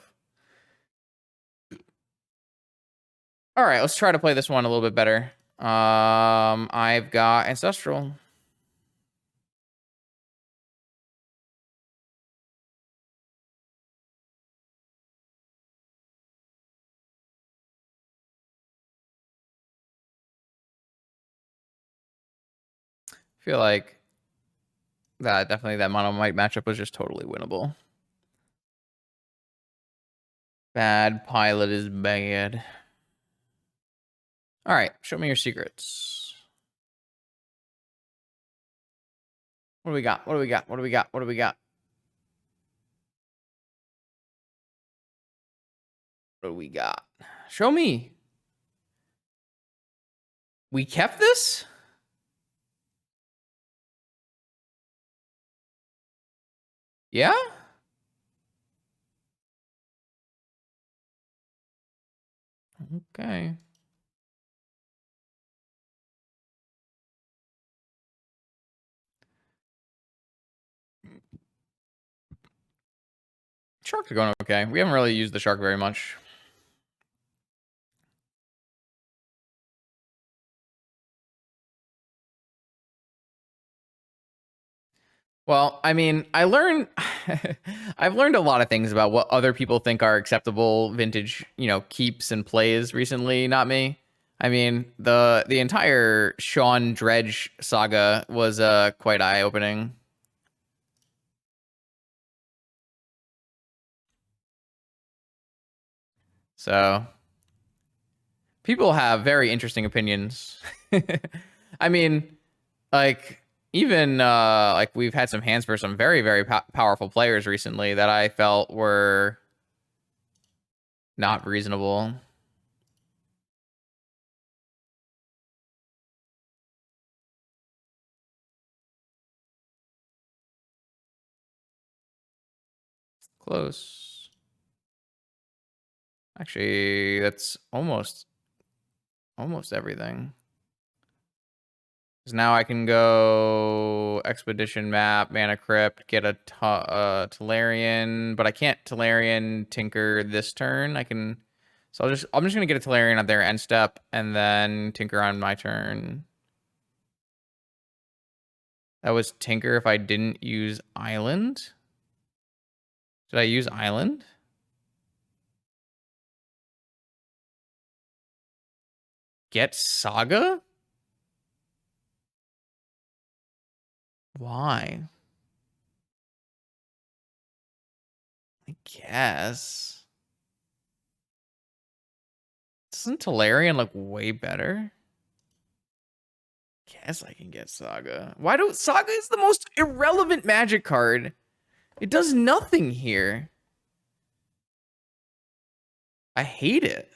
All right, let's try to play this one a little bit better. I've got Ancestral. Feel like that mono might matchup was just totally winnable. Bad pilot is bad. All right, show me your secrets. What do we got? What do we got? What do we got? What do we got? What do we got? Show me. We kept this? Yeah? Okay. Sharks are going okay. We haven't really used the shark very much. Well, I mean, I've learned a lot of things about what other people think are acceptable vintage, keeps and plays recently, not me. I mean, the entire Sean Dredge saga was quite eye-opening. So people have very interesting opinions. I mean, like even like we've had some hands for some very very powerful players recently that I felt were not reasonable. Close. Actually, that's almost everything. Because now I can go Expedition Map, Mana Crypt, get a Tolarian, but I can't Tolarian Tinker this turn. I can, so I'm just gonna get a Tolarian on their end step and then Tinker on my turn. That was Tinker if I didn't use Island. Did I use Island? Get Saga? Why? I guess. Doesn't Tolarian look way better? Guess I can get Saga. Why don't Saga is the most irrelevant magic card? It does nothing here. I hate it.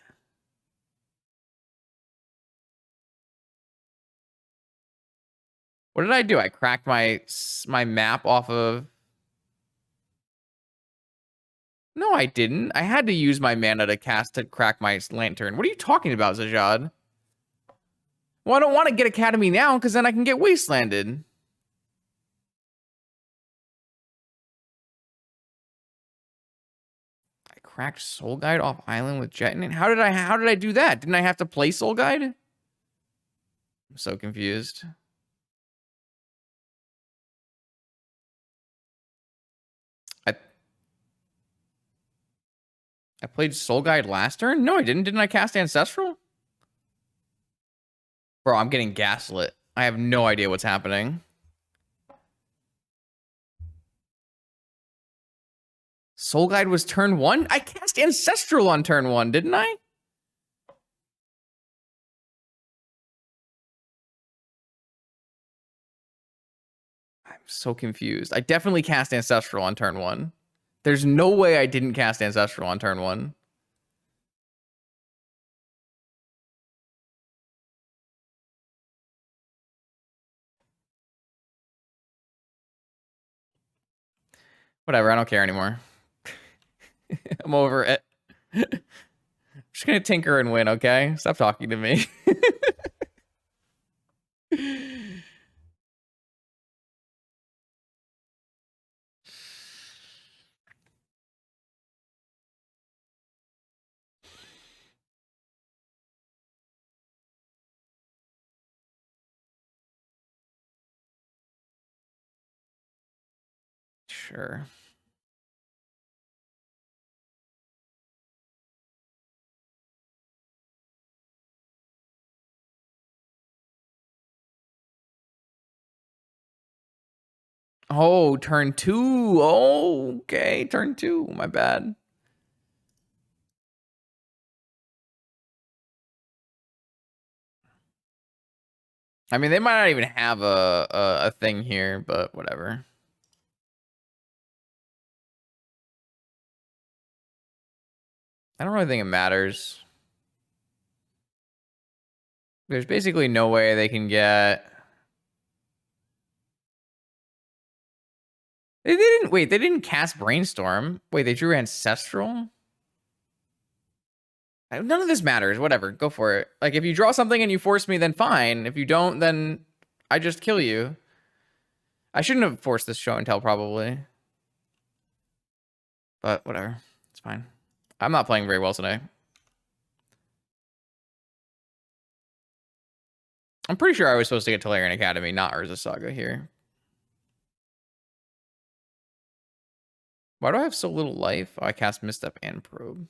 What did I do? I cracked my map off of. No, I didn't. I had to use my mana to crack my lantern. What are you talking about, Zajad? Well, I don't want to get Academy now because then I can get Wastelanded. I cracked Soul Guide off Island with Jet. How did I do that? Didn't I have to play Soul Guide? I'm so confused. I played Soul Guide last turn? No, I didn't. Didn't I cast Ancestral? Bro, I'm getting gaslit. I have no idea what's happening. Soul Guide was turn 1? I cast Ancestral on turn 1, didn't I? I'm so confused. I definitely cast Ancestral on turn 1. There's no way I didn't cast Ancestral on turn 1. Whatever, I don't care anymore. I'm over it. I'm just gonna tinker and win, okay? Stop talking to me. Sure. Oh, turn 2. Oh, okay, turn 2. My bad. I mean, they might not even have a thing here, but whatever. I don't really think it matters. There's basically no way they can get. They didn't wait. They didn't cast Brainstorm. Wait, they drew Ancestral. None of this matters. Whatever. Go for it. Like if you draw something and you force me, then fine. If you don't, then I just kill you. I shouldn't have forced this show and tell probably. But whatever. It's fine. I'm not playing very well today. I'm pretty sure I was supposed to get Tolarian Academy, not Urza Saga here. Why do I have so little life? Oh, I cast Misstep and Probe.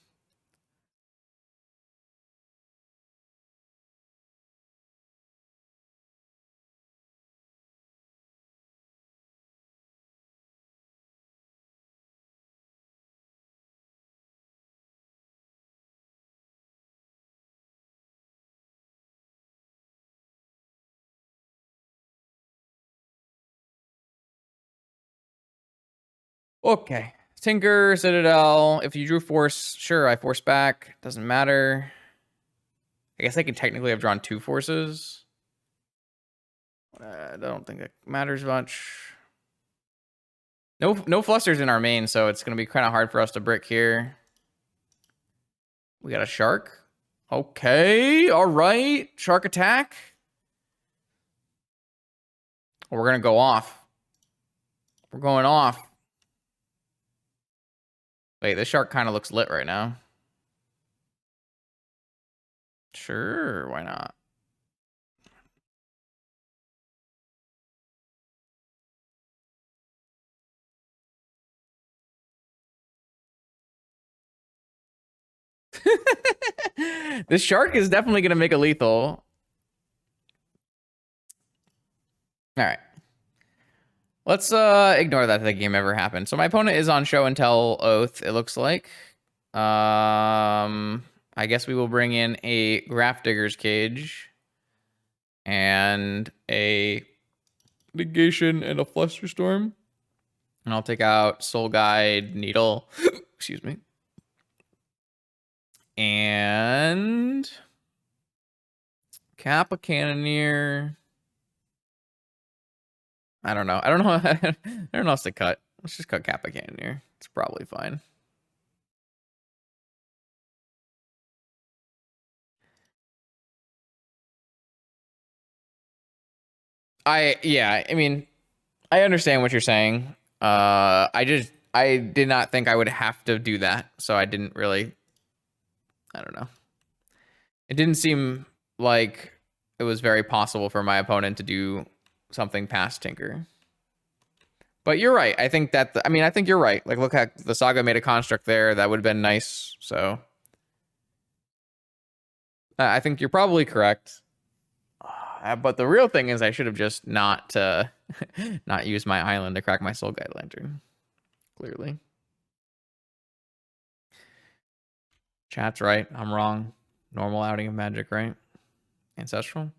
Okay. Tinker, Citadel. If you drew force, sure, I force back. Doesn't matter. I guess I could technically have drawn 2 forces. I don't think that matters much. No flusters in our main, so it's going to be kind of hard for us to brick here. We got a shark. Okay, all right. Shark attack. We're going to go off. We're going off. Wait, this shark kind of looks lit right now. Sure, why not? This shark is definitely going to make a lethal. All right. Let's ignore that the game ever happened. So my opponent is on show and tell oath, it looks like. I guess we will bring in a Grafdigger's Cage and a Negation and a Flusterstorm. And I'll take out Soul Guide, Needle. Excuse me. And Kappa Cannoneer. I don't know. I don't know. I don't know how else to cut. Let's just cut Kappa Cannoneer. It's probably fine. Yeah, I mean, I understand what you're saying. I did not think I would have to do that, so I didn't really. I don't know. It didn't seem like it was very possible for my opponent to do something past Tinker. But you're right. I think that I think you're right. Like, look at the Saga made a construct there that would have been nice. So I think you're probably correct. But the real thing is I should have just not not used my island to crack my Soul Guide Lantern. Clearly. Chat's right. I'm wrong. Normal outing of magic, right? Ancestral?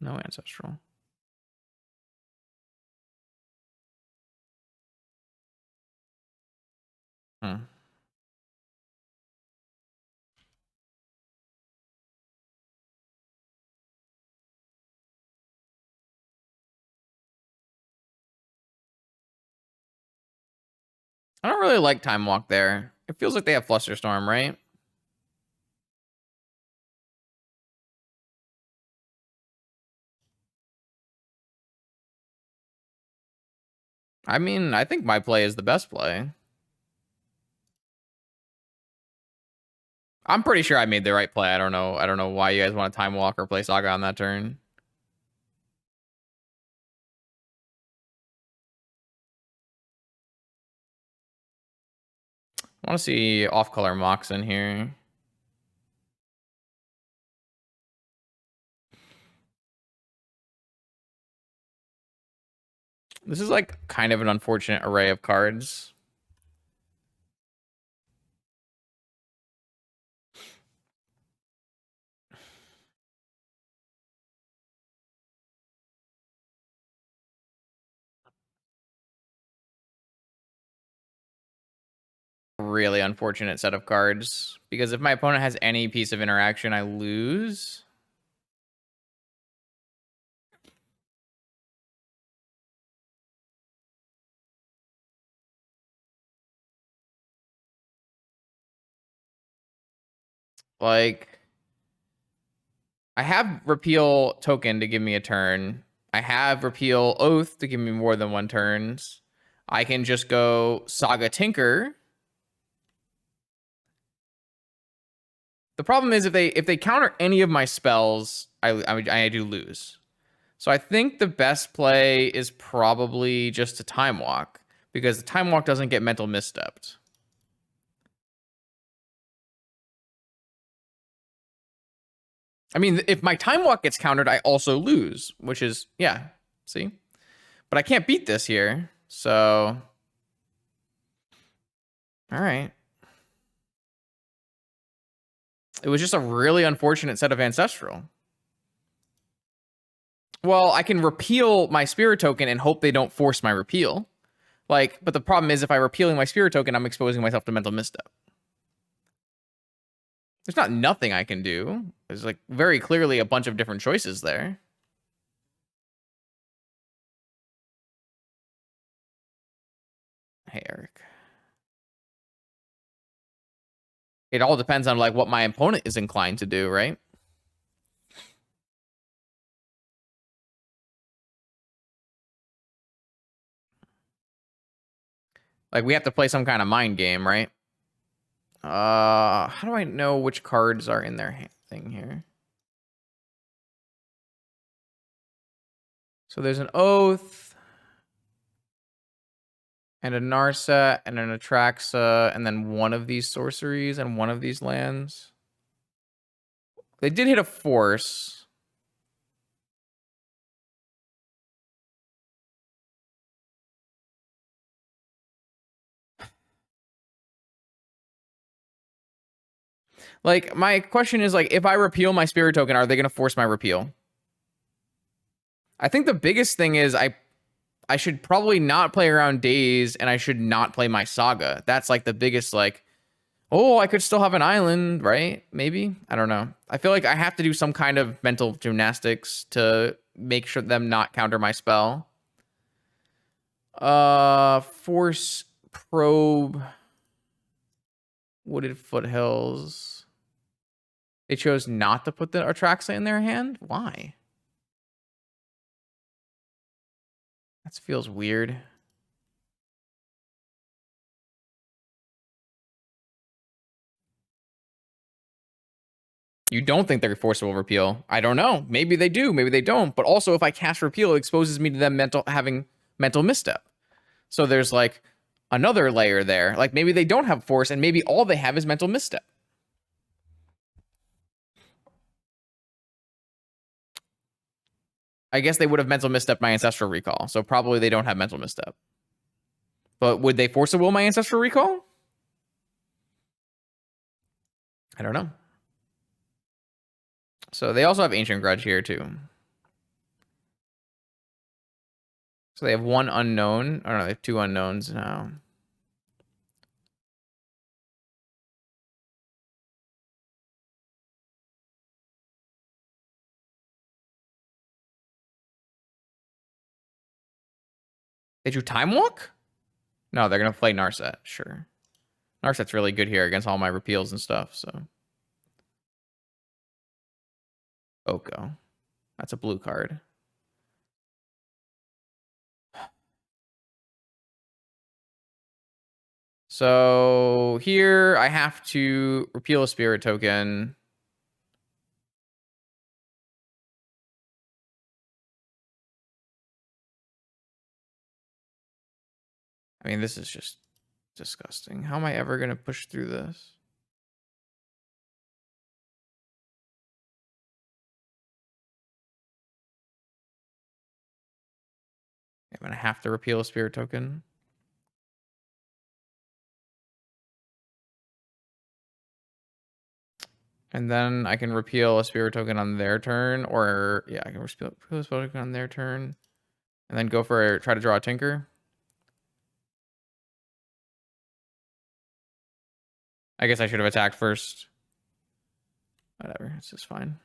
No ancestral. Hmm. I don't really like Time Walk there. It feels like they have Flusterstorm, right? I mean, I think my play is the best play. I'm pretty sure I made the right play. I don't know. I don't know why you guys want to Time Walk or play Saga on that turn. I want to see off-color Mox in here. This is like kind of an unfortunate array of cards. Really unfortunate set of cards. Because if my opponent has any piece of interaction, I lose. Like, I have Repeal Token to give me a turn. I have Repeal Oath to give me more than 1 turns. I can just go Saga Tinker. The problem is if they counter any of my spells, I do lose. So I think the best play is probably just to Time Walk, because the Time Walk doesn't get mental misstepped. I mean, if my Time Walk gets countered, I also lose, which is, yeah, see? But I can't beat this here, so... All right. It was just a really unfortunate set of Ancestral. Well, I can repeal my Spirit Token and hope they don't force my repeal. Like, but the problem is if I repealing my spirit token, I'm exposing myself to mental misstep. There's not nothing I can do. There's like very clearly a bunch of different choices there. Hey, Eric. It all depends on like what my opponent is inclined to do, right? Like we have to play some kind of mind game, right? How do I know which cards are in their thing here? So there's an Oath and a Narset and an Atraxa and then one of these sorceries and one of these lands. They did hit a Force. Like, my question is, like, if I repeal my spirit token, are they going to force my repeal? I think the biggest thing is I should probably not play around Daze, and I should not play my Saga. That's, like, the biggest, like, oh, I could still have an island, right? Maybe? I don't know. I feel like I have to do some kind of mental gymnastics to make sure them not counter my spell. Force, Probe, Wooded Foothills. They chose not to put the Atraxa in their hand? Why? That feels weird. You don't think they're forcible repeal? I don't know. Maybe they do. Maybe they don't. But also, if I cast repeal, it exposes me to them having mental misstep. So there's like another layer there. Like maybe they don't have force, and maybe all they have is mental misstep. I guess they would have mental misstep my ancestral recall. So probably they don't have mental misstep. But would they force a will my ancestral recall? I don't know. So they also have ancient grudge here too. So they have one unknown. Or no, they have two unknowns now. They drew Time Walk? No, they're going to play Narset. Sure. Narset's really good here against all my repeals and stuff, so. Oko. That's a blue card. So here I have to repeal a spirit token. I mean, this is just disgusting. How am I ever going to push through this? I'm going to have to repeal a spirit token. And then I can repeal a spirit token on their turn, or yeah, I can repeal a spirit token on their turn, and then go for try to draw a Tinker. I guess I should have attacked first. Whatever, it's just fine.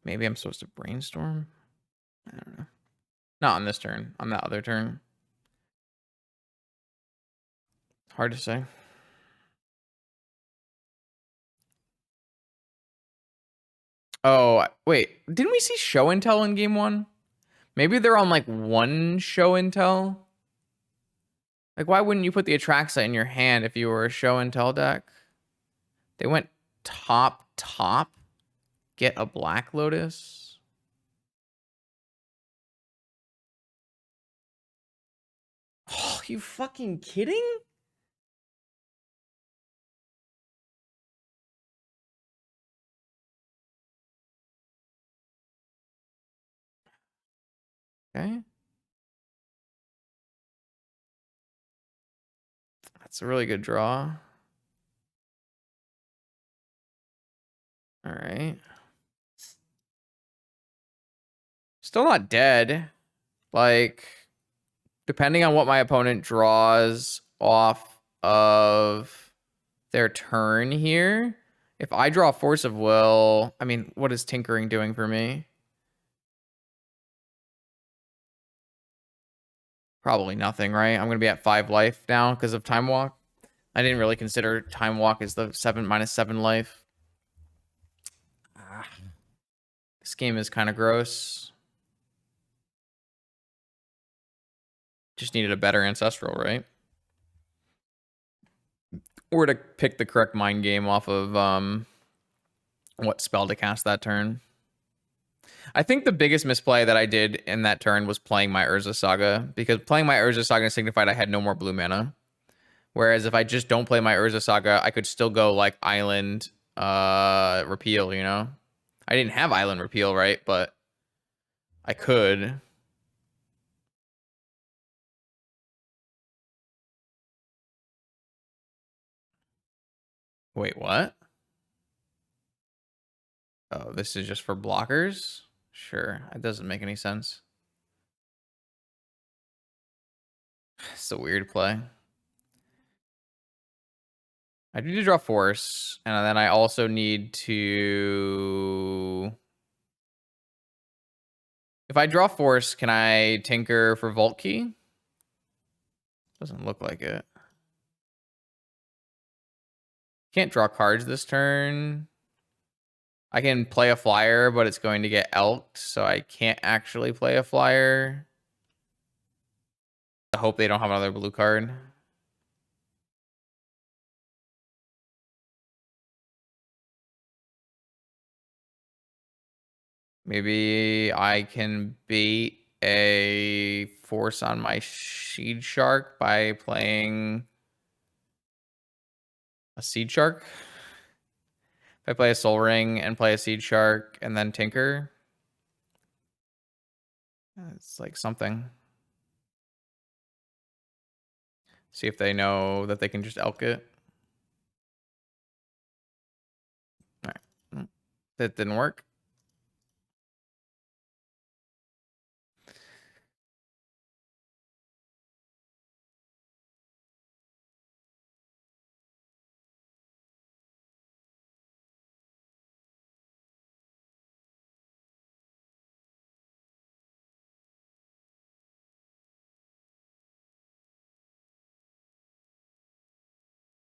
Maybe I'm supposed to brainstorm. I don't know. Not on this turn. On that other turn. Hard to say. Oh, wait. Didn't we see show and tell in game one? Maybe they're on like one show and tell. Like, why wouldn't you put the Atraxa in your hand if you were a show and tell deck? They went top, get a Black Lotus. Oh, you fucking kidding? Okay. That's a really good draw. All right. Still not dead. Like, depending on what my opponent draws off of their turn here, if I draw Force of Will, I mean, what is Tinkering doing for me? Probably nothing, right? I'm going to be at 5 life now because of Time Walk. I didn't really consider Time Walk as the 7 minus 7 life. This game is kind of gross. Just needed a better Ancestral, right? Or to pick the correct mind game off of what spell to cast that turn. I think the biggest misplay that I did in that turn was playing my Urza Saga, because playing my Urza Saga signified I had no more blue mana. Whereas if I just don't play my Urza Saga, I could still go like Island Repeal, you know? I didn't have Island Repeal, right? But I could. Wait, what? Oh, this is just for blockers? Sure, it doesn't make any sense. It's a weird play. I need to draw Force, and then I also need to... If I draw Force, can I Tinker for Vault Key? Doesn't look like it. Can't draw cards this turn. I can play a flyer, but it's going to get elked, so I can't actually play a flyer. I hope they don't have another blue card. Maybe I can bait a Force on my SEEDSHARK by playing a SEEDSHARK. If I play a Soul Ring and play a SEEDSHARK and then Tinker, it's like something. See if they know that they can just elk it. All right. That didn't work.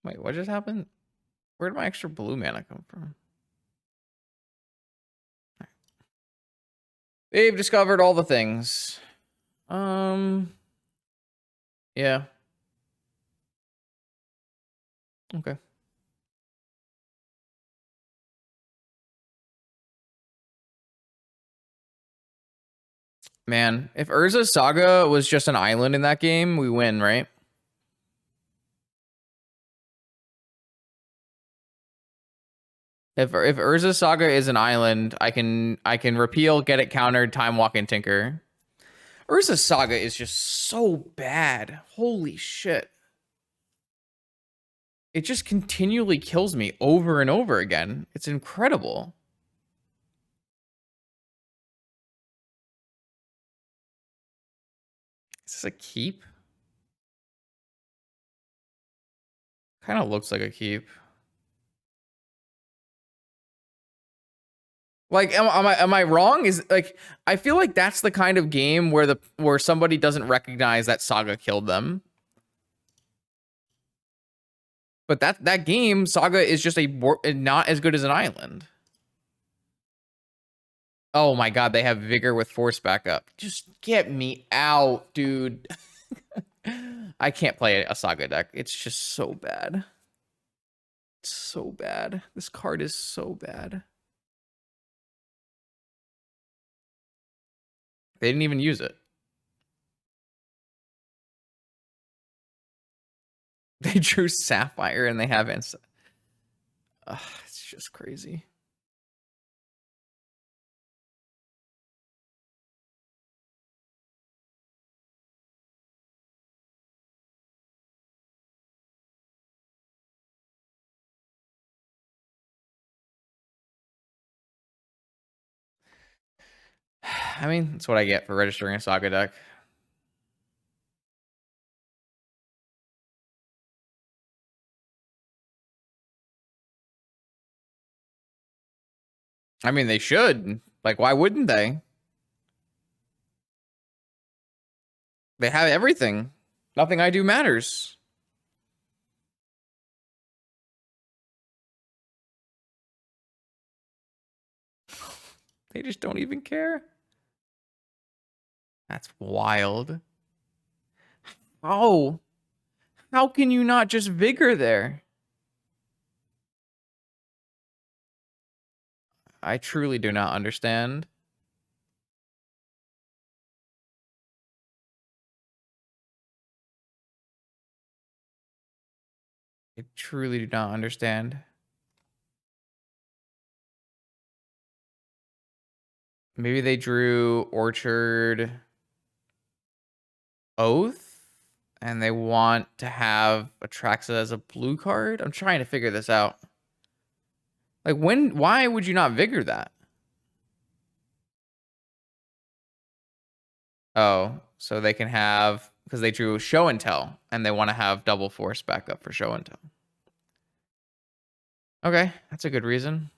Wait, what just happened? Where did my extra blue mana come from? They've discovered all the things. Yeah. Okay. Man, if Urza Saga was just an island in that game, we win, right? If Urza Saga is an island, I can repeal, get it countered, time walk, and tinker. Urza Saga is just so bad. Holy shit. It just continually kills me over and over again. It's incredible. Is this a keep? Kind of looks like a keep. Like, am I wrong? Is like, I feel like that's the kind of game where somebody doesn't recognize that Saga killed them. But that game, Saga, is just not as good as an island. Oh my god, they have Vigor with Force backup. Just get me out, dude. I can't play a Saga deck. It's just so bad. It's so bad. This card is so bad. They didn't even use it. They drew Sapphire and they haven't. It's just crazy. I mean, that's what I get for registering a Saga deck. I mean, they should. Like, why wouldn't they? They have everything. Nothing I do matters. They just don't even care. That's wild. Oh, how can you not just Vigor there? I truly do not understand. I truly do not understand. Maybe they drew Orchard Oath and they want to have Atraxa as a blue card? I'm trying to figure this out. Like, why would you not Vigor that? Oh, so they can have, because they drew Show and Tell, and they want to have double force backup for Show and Tell. Okay, that's a good reason.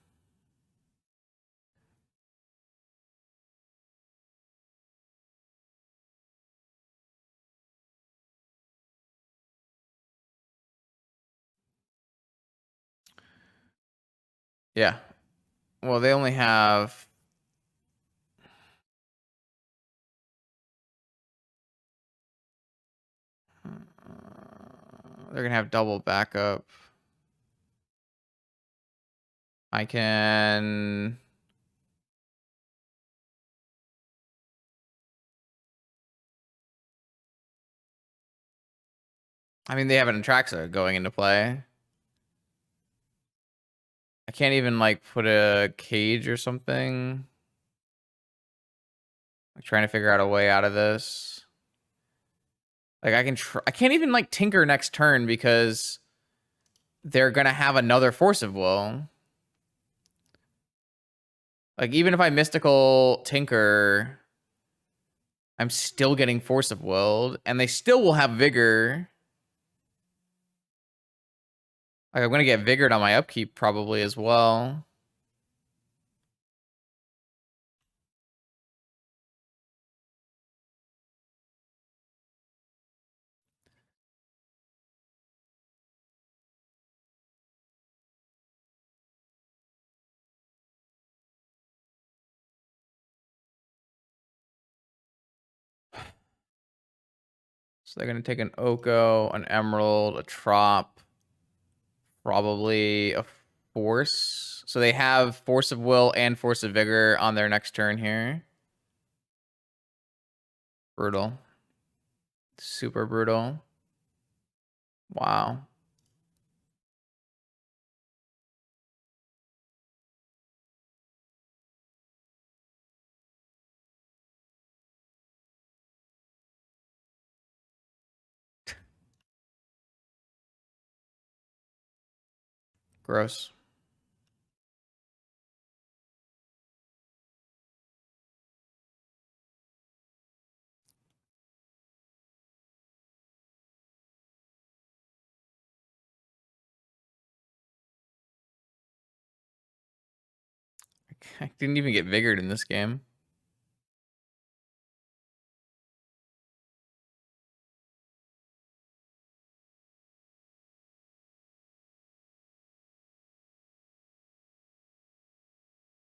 Yeah. Well, they only have... they're going to have double backup. I can... I mean, they have an Atraxa going into play. I can't even, like, put a cage or something. I'm trying to figure out a way out of this. Like, I can't even, like, Tinker next turn because they're gonna have another Force of Will. Like, even if I Mystical Tinker, I'm still getting Force of Will, and they still will have Vigor. Like, I'm gonna get Vigored on my upkeep probably as well. So they're gonna take an Oko, an Emerald, a Trop, probably a Force. So they have Force of Will and Force of Vigor on their next turn here. Brutal. Super brutal. Wow. Gross. I didn't even get Vigored in this game.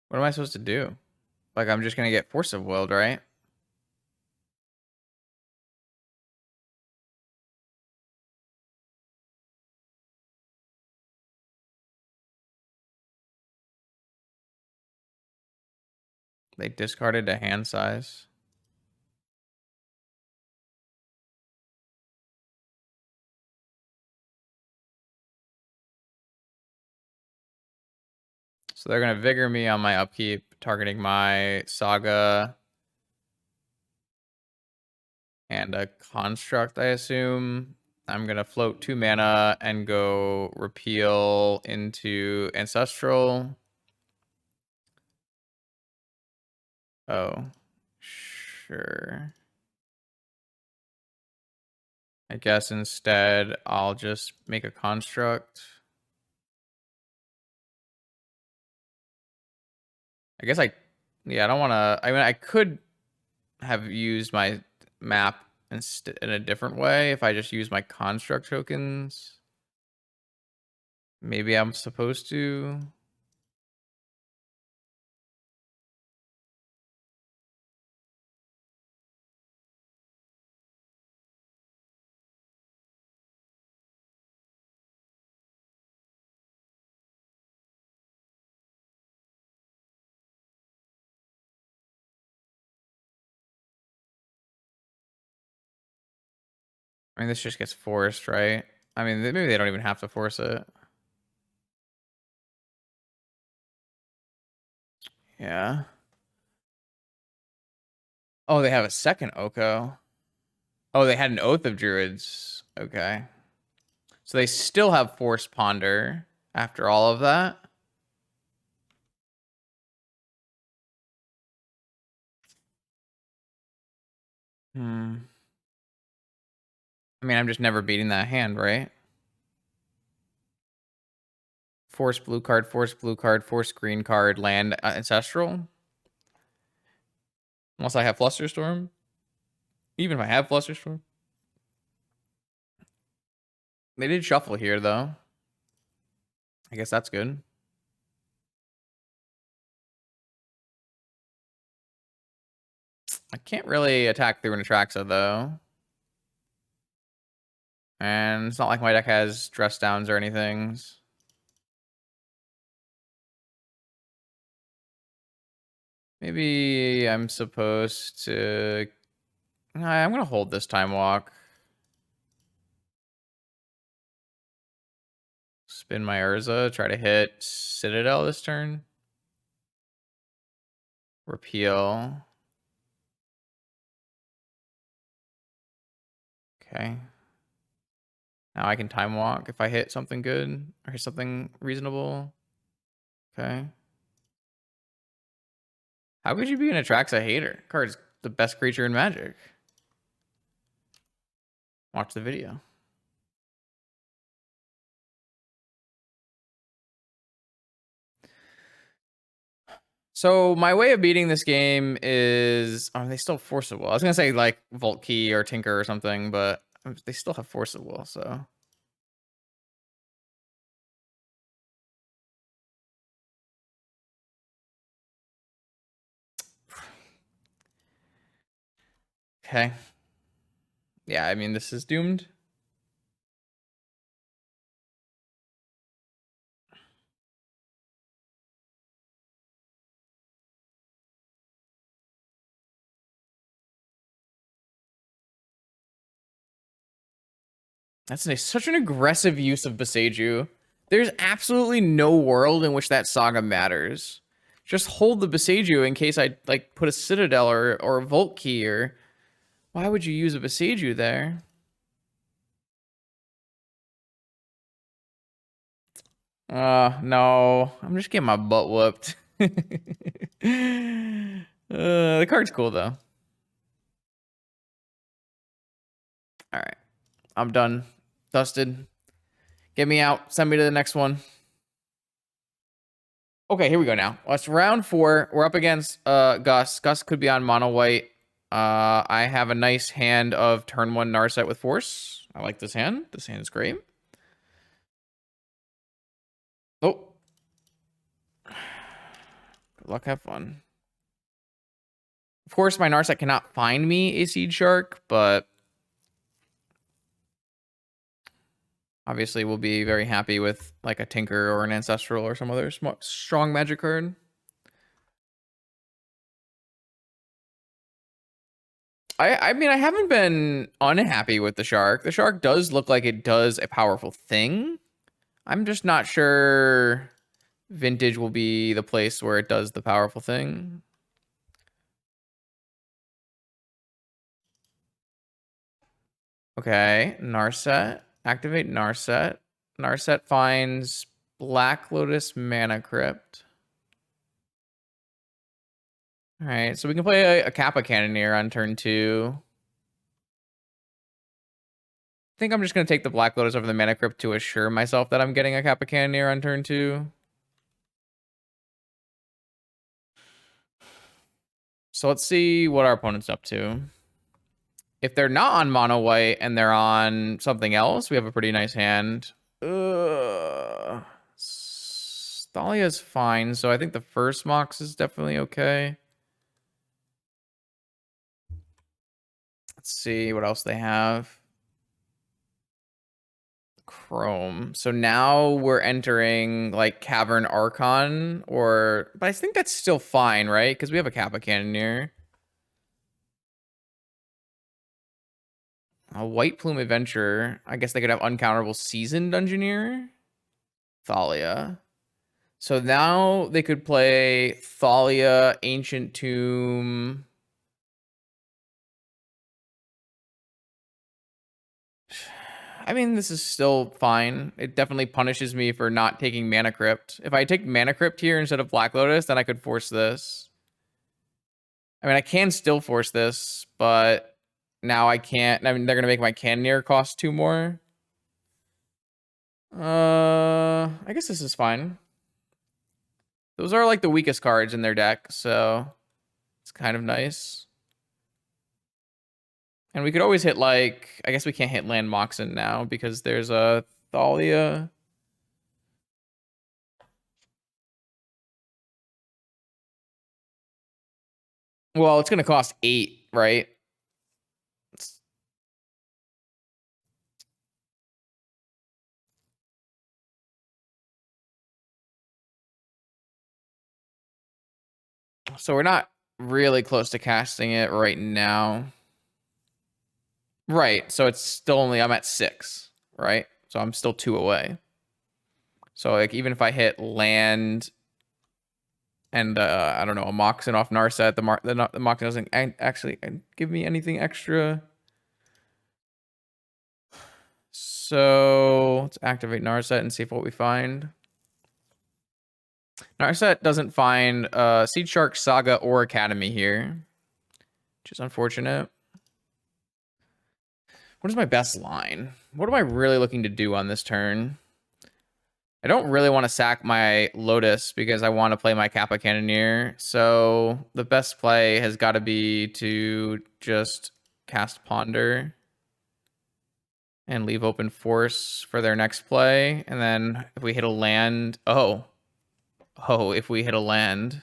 What am I supposed to do? Like, I'm just gonna get Force of Willed, right? They discarded a hand size. So they're gonna Vigor me on my upkeep, targeting my Saga and a Construct, I assume. I'm gonna float 2 mana and go Repeal into Ancestral. Oh, Sure. I guess instead I'll just make a construct. Yeah, I don't want to. I mean, I could have used my map in a different way if I just use my construct tokens. Maybe I'm supposed to. I mean, this just gets forced, right? I mean, maybe they don't even have to force it. Yeah. Oh, they have a second Oko. Oh, they had an Oath of Druids. Okay. So they still have Force Ponder after all of that. Hmm. I mean, I'm just never beating that hand, right? Force blue card, force blue card, force green card, land ancestral. Unless I have Flusterstorm. Even if I have Flusterstorm. They did shuffle here, though. I guess that's good. I can't really attack through an Atraxa, though. And it's not like my deck has dress downs or anything. Maybe I'm supposed to... I'm going to hold this Time Walk. Spin my Urza. Try to hit Citadel this turn. Repeal. Okay. Now I can Time Walk if I hit something good or hit something reasonable. Okay. How could you be an Atraxa hater? Card's the best creature in Magic. Watch the video. So my way of beating this game is, are they still forcible? I was gonna say like Vault Key or Tinker or something, but they still have forcible. So okay, yeah. I mean, this is doomed. That's such an aggressive use of Beseju. There's absolutely no world in which that Saga matters. Just hold the Beseju in case I like put a Citadel or a Vault Key or. Why would you use a Beseju there? No. I'm just getting my butt whooped. The card's cool, though. All right. I'm done. Dusted. Get me out. Send me to the next one. Okay, here we go now. Well, it's round 4. We're up against Gus. Gus could be on mono white. I have a nice hand of turn 1 Narset with Force. I like this hand. This hand is great. Oh. Good luck, have fun. Of course, my Narset cannot find me a SEEDSHARK, but obviously we'll be very happy with like a Tinker or an Ancestral or some other strong Magic card. I mean, I haven't been unhappy with the Shark. The Shark does look like it does a powerful thing. I'm just not sure Vintage will be the place where it does the powerful thing. Okay, Narset. Activate Narset. Narset finds Black Lotus Mana Crypt. All right, so we can play a Kappa Cannoneer on turn 2. I think I'm just going to take the Black Lotus over the Mana Crypt to assure myself that I'm getting a Kappa Cannoneer on turn 2. So let's see what our opponent's up to. If they're not on mono white and they're on something else, we have a pretty nice hand. Thalia's fine, so I think the first Mox is definitely okay. Let's see what else they have. Chrome. So now we're entering like Cavern Archon, but I think that's still fine, right? Because we have a Kappa Cannoneer. A White Plume Adventure. I guess they could have Uncounterable Seasoned Engineer. Thalia. So now they could play Thalia, Ancient Tomb. I mean, this is still fine. It definitely punishes me for not taking Mana Crypt. If I take Mana Crypt here instead of Black Lotus, then I could force this. I mean, I can still force this, but now I can't. I mean, they're going to make my Cannoneer cost 2 more. I guess this is fine. Those are like the weakest cards in their deck, so it's kind of nice. And we could always hit like, I guess we can't hit Land Moxen now because there's a Thalia. Well, it's going to cost 8, right? So we're not really close to casting it right now. Right. So it's still only, I'm at 6, right? So I'm still 2 away. So like even if I hit land and I don't know, a Moxen off Narset, the Moxen doesn't actually give me anything extra. So let's activate Narset and see what we find. Narset doesn't find SEEDSHARK, Saga, or Academy here, which is unfortunate. What is my best line? What am I really looking to do on this turn? I don't really want to sack my Lotus because I want to play my Kappa Cannoneer. So the best play has got to be to just cast Ponder and leave open Force for their next play. And then if we hit a land... if we hit a land...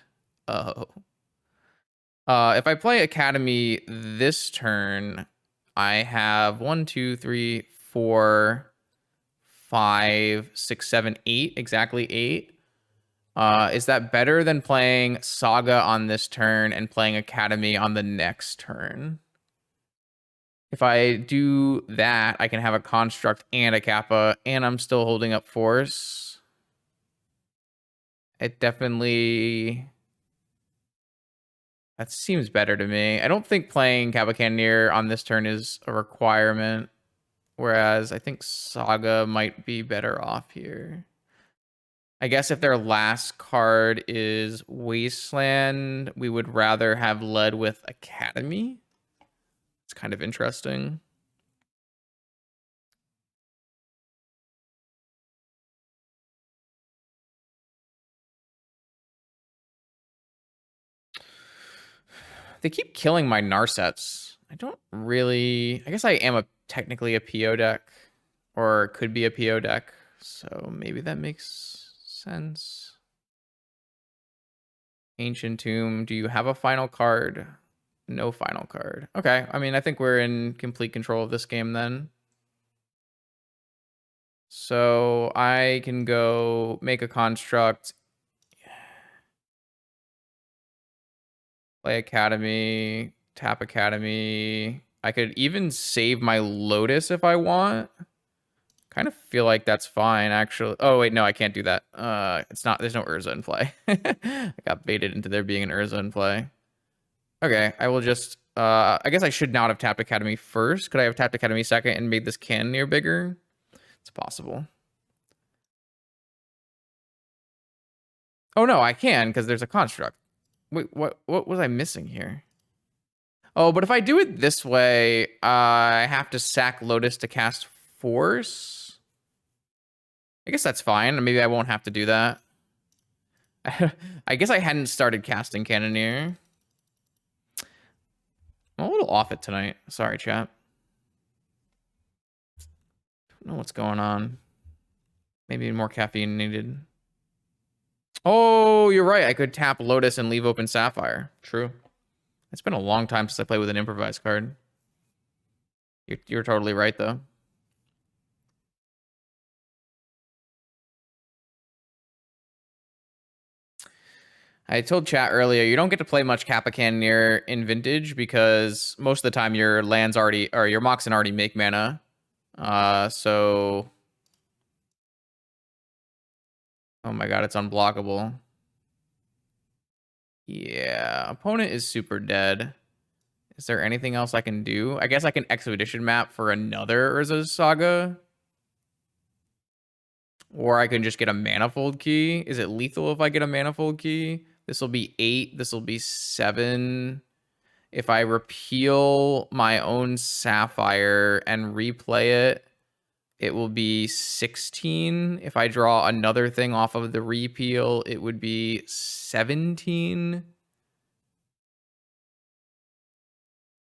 if I play Academy this turn, I have 1, 2, 3, 4, 5, 6, 7, 8, exactly 8. Is that better than playing Saga on this turn and playing Academy on the next turn? If I do that, I can have a Construct and a Kappa, and I'm still holding up Force. It definitely... That seems better to me. I don't think playing Kappa Cannoneer on this turn is a requirement, whereas I think Saga might be better off here. I guess if their last card is Wasteland, we would rather have led with Academy. It's kind of interesting. They keep killing my Narsets. I don't really... I guess I am technically a PO deck, or could be a PO deck, so maybe that makes sense. Ancient Tomb, do you have a final card? No final card. Okay, I mean, I think we're in complete control of this game then. So I can go make a construct, play Academy, tap Academy. I could even save my Lotus if I want. Kind of feel like that's fine, actually. Oh, wait, no, I can't do that. It's not, there's no Urza in play. I got baited into there being an Urza in play. Okay, I will just, I guess I should not have tapped Academy first. Could I have tapped Academy second and made this Cannoneer bigger? It's possible. Oh, no, I can, because there's a construct. Wait, what was I missing here? Oh, but if I do it this way, I have to sack Lotus to cast Force. I guess that's fine. Maybe I won't have to do that. I guess I hadn't started casting Cannoneer. I'm a little off it tonight. Sorry, chat. Don't know what's going on. Maybe more caffeine needed. Oh, you're right. I could tap Lotus and leave open Sapphire. True. It's been a long time since I played with an improvised card. You're totally right, though. I told chat earlier, you don't get to play much Kappa Cannoneer in Vintage because most of the time your lands already, or your Moxen already make mana. So... Oh my god, it's unblockable. Yeah, opponent is super dead. Is there anything else I can do? I guess I can Expedition map for another Urza's Saga. Or I can just get a Manifold Key. Is it lethal if I get a Manifold Key? This will be 8. This will be 7. If I repeal my own Sapphire and replay it, it will be 16. If I draw another thing off of the repeal, it would be 17.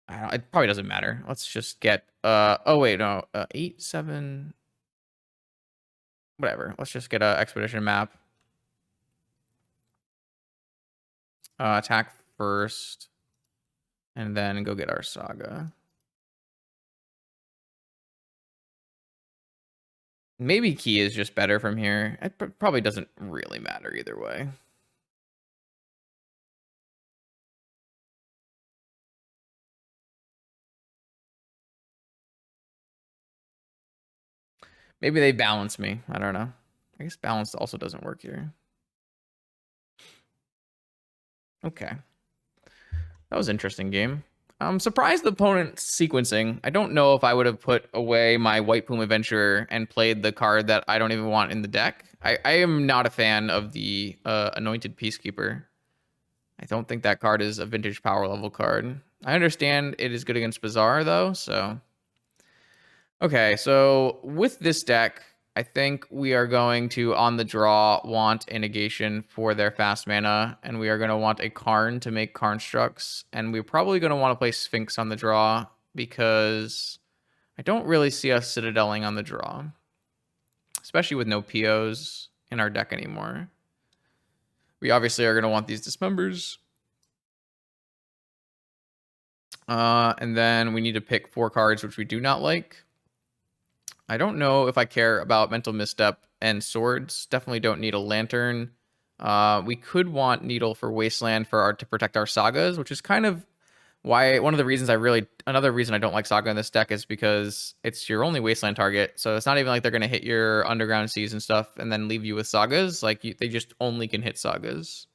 It probably doesn't matter. Let's just get oh wait, no, 8, 7, whatever. Let's just get a expedition map. Attack first, and then go get our Saga. Maybe key is just better from here. It probably doesn't really matter either way. Maybe they balance me. I don't know. I guess balance also doesn't work here. Okay. That was an interesting game. I'm surprised the opponent's sequencing. I don't know if I would have put away my White Plume Adventurer and played the card that I don't even want in the deck. I am not a fan of the Anointed Peacekeeper. I don't think that card is a vintage power level card. I understand it is good against Bazaar, though, so... Okay, so with this deck, I think we are going to, on the draw, want a negation for their fast mana, and we are going to want a Karn to make Karn Structs, and we're probably going to want to play Sphinx on the draw, because I don't really see us Citadeling on the draw, especially with no POs in our deck anymore. We obviously are going to want these Dismembers. And then we need to pick 4 cards, which we do not like. I don't know if I care about Mental Misstep and Swords. Definitely don't need a Lantern. We could want Needle for Wasteland to protect our Sagas, which is kind of why one of the reasons another reason I don't like Saga in this deck is because it's your only Wasteland target. So it's not even like they're going to hit your Underground Seas and stuff and then leave you with Sagas. Like they just only can hit Sagas.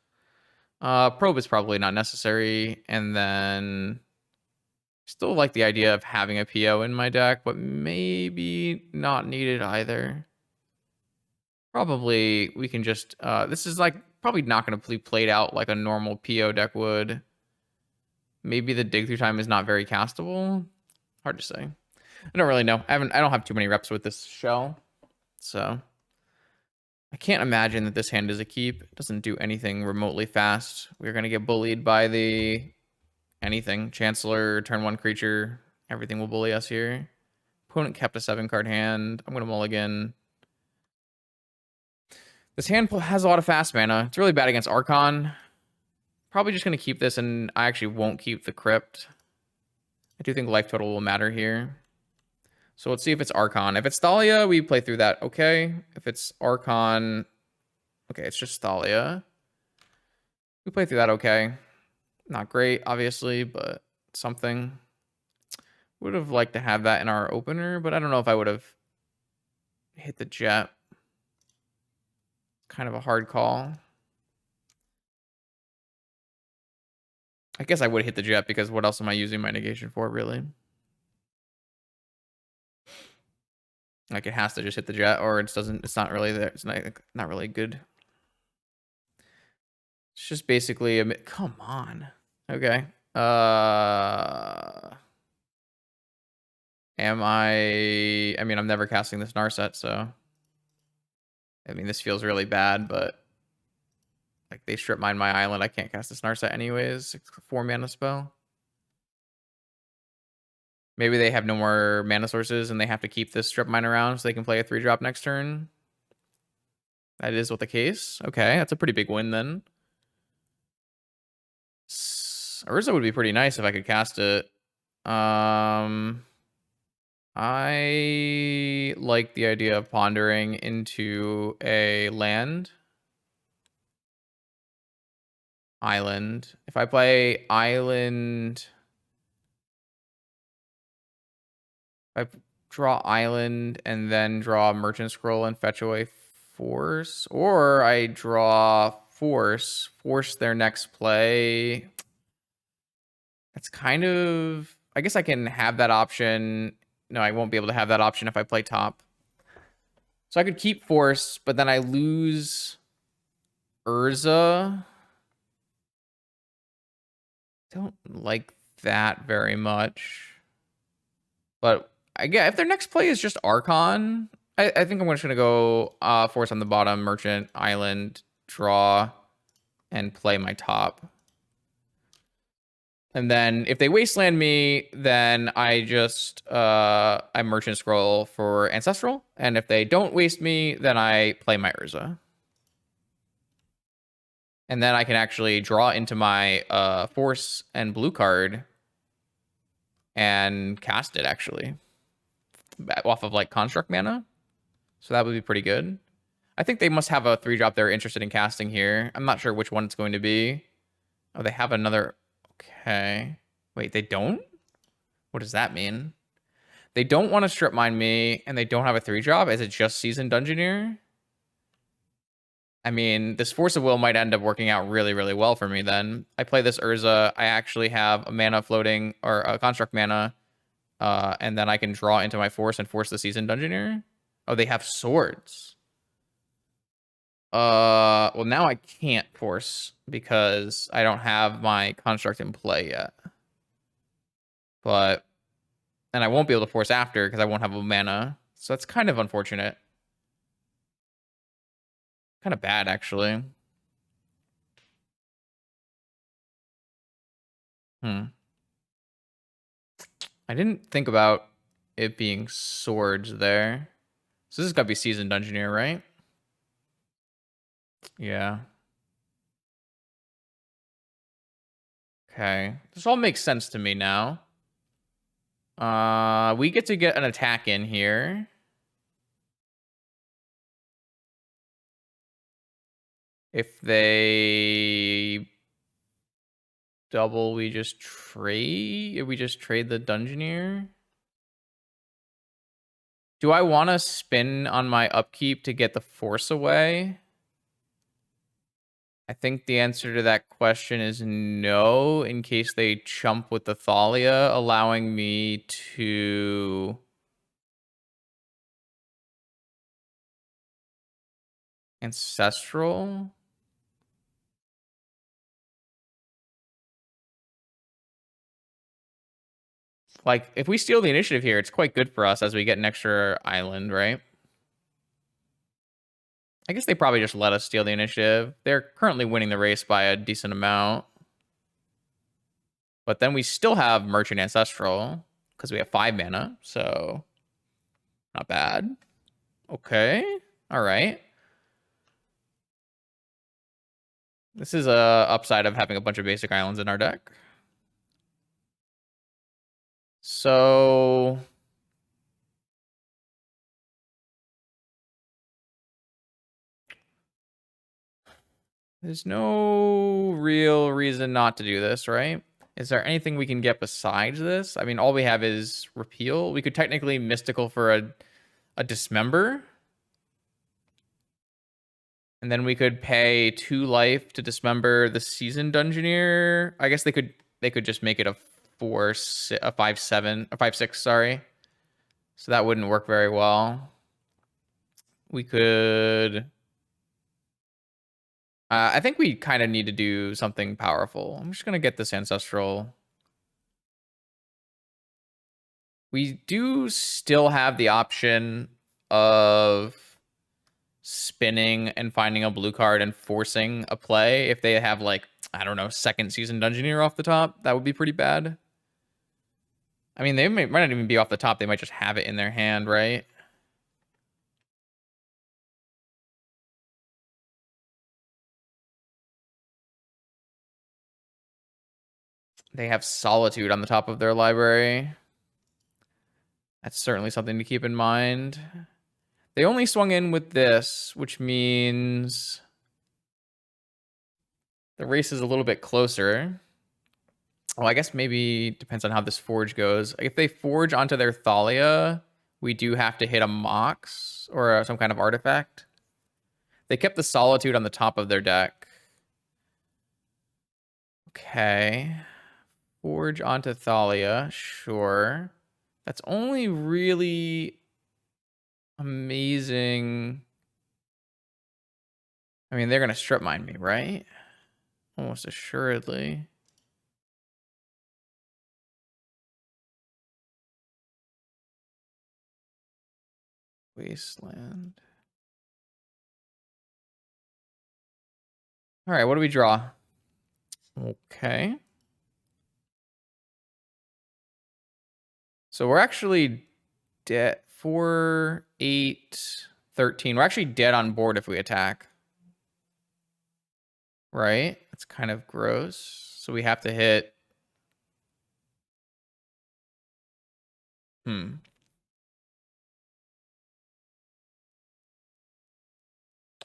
Probe is probably not necessary. And then... Still like the idea of having a PO in my deck, but maybe not needed either. Probably we can just... this is like probably not going to be played out like a normal PO deck would. Maybe the dig through time is not very castable. Hard to say. I don't really know. I don't have too many reps with this shell, so I can't imagine that this hand is a keep. It doesn't do anything remotely fast. We're going to get bullied by the... anything. Chancellor, turn 1 creature. Everything will bully us here. Opponent kept a 7-card hand. I'm going to mulligan. This hand has a lot of fast mana. It's really bad against Archon. Probably just going to keep this, and I actually won't keep the Crypt. I do think life total will matter here. So let's see if it's Archon. If it's Thalia, we play through that. Okay. If it's Archon... Okay, it's just Thalia. We play through that okay. Not great, obviously, but something. Would have liked to have that in our opener, but I don't know if I would have hit the jet. Kind of a hard call. I guess I would hit the jet because what else am I using my negation for, really? Like it has to just hit the jet, or it's not really there. It's not really good. It's just basically a... Come on. Okay. Am I mean, I'm never casting this Narset, so... I mean, this feels really bad, but... Like, they strip mine my island. I can't cast this Narset anyways. It's a 4-mana spell. Maybe they have no more mana sources and they have to keep this strip mine around so they can play a 3-drop next turn. That is what the case. Okay, that's a pretty big win then. Urza would be pretty nice if I could cast it. I like the idea of pondering into a land. Island. If I play island... If I draw island and then draw merchant scroll and fetch away force, or I draw force their next play. That's kind of... I guess I can have that option. No, I won't be able to have that option if I play top. So I could keep force, but then I lose Urza. Don't like that very much. But again, if their next play is just Archon, I think I'm just going to go force on the bottom, merchant, island, draw, and play my top. And then if they wasteland me, then I just I merchant scroll for ancestral. And if they don't waste me, then I play my Urza. And then I can actually draw into my force and blue card and cast it actually off of like construct mana. So that would be pretty good. I think they must have a 3-drop they're interested in casting here. I'm not sure which one it's going to be. Oh, they have another. Okay. Wait, they don't? What does that mean? They don't want to strip mine me, and they don't have a 3-drop. Is it just Seasoned Dungeoneer? I mean, this Force of Will might end up working out really, really well for me then. I play this Urza. I actually have a mana floating, or a construct mana, and then I can draw into my force and force the Seasoned Dungeoneer. Oh, they have swords. Well, now I can't force because I don't have my construct in play yet. But, and I won't be able to force after because I won't have a mana. So that's kind of unfortunate. Kind of bad, actually. I didn't think about it being swords there. So this has got to be Seasoned Dungeoneer, right? Yeah. Okay. This all makes sense to me now. We get to get an attack in here. If they double, we just trade the Dungeoneer. Do I want to spin on my upkeep to get the force away? I think the answer to that question is no, in case they chump with the Thalia, allowing me to... Ancestral? Like, if we steal the initiative here, it's quite good for us as we get an extra island, right? I guess they probably just let us steal the initiative. They're currently winning the race by a decent amount. But then we still have Merchant Ancestral, because we have 5 mana, so not bad. Okay, all right. This is a upside of having a bunch of basic islands in our deck. So... there's no real reason not to do this, right? Is there anything we can get besides this? I mean, all we have is repeal. We could technically mystical for a dismember. And then we could pay 2 life to dismember the Seasoned Dungeoneer. I guess they could just make it a 5/7, a 5/6, sorry. So that wouldn't work very well. We could... I think we kind of need to do something powerful. I'm just going to get this Ancestral. We do still have the option of spinning and finding a blue card and forcing a play if they have, like, I don't know, second season Dungeoneer off the top. That would be pretty bad. I mean, they might not even be off the top. They might just have it in their hand, right? They have Solitude on the top of their library. That's certainly something to keep in mind. They only swung in with this, which means the race is a little bit closer. Well, I guess maybe depends on how this forge goes. If they forge onto their Thalia, we do have to hit a Mox or some kind of artifact. They kept the Solitude on the top of their deck. Okay. Forge onto Thalia, sure. That's only really amazing. I mean, they're going to strip mine me, right? Almost assuredly. Wasteland. All right, what do we draw? Okay. So we're actually dead. 4, 8, 13. We're actually dead on board if we attack. Right? It's kind of gross. So we have to hit.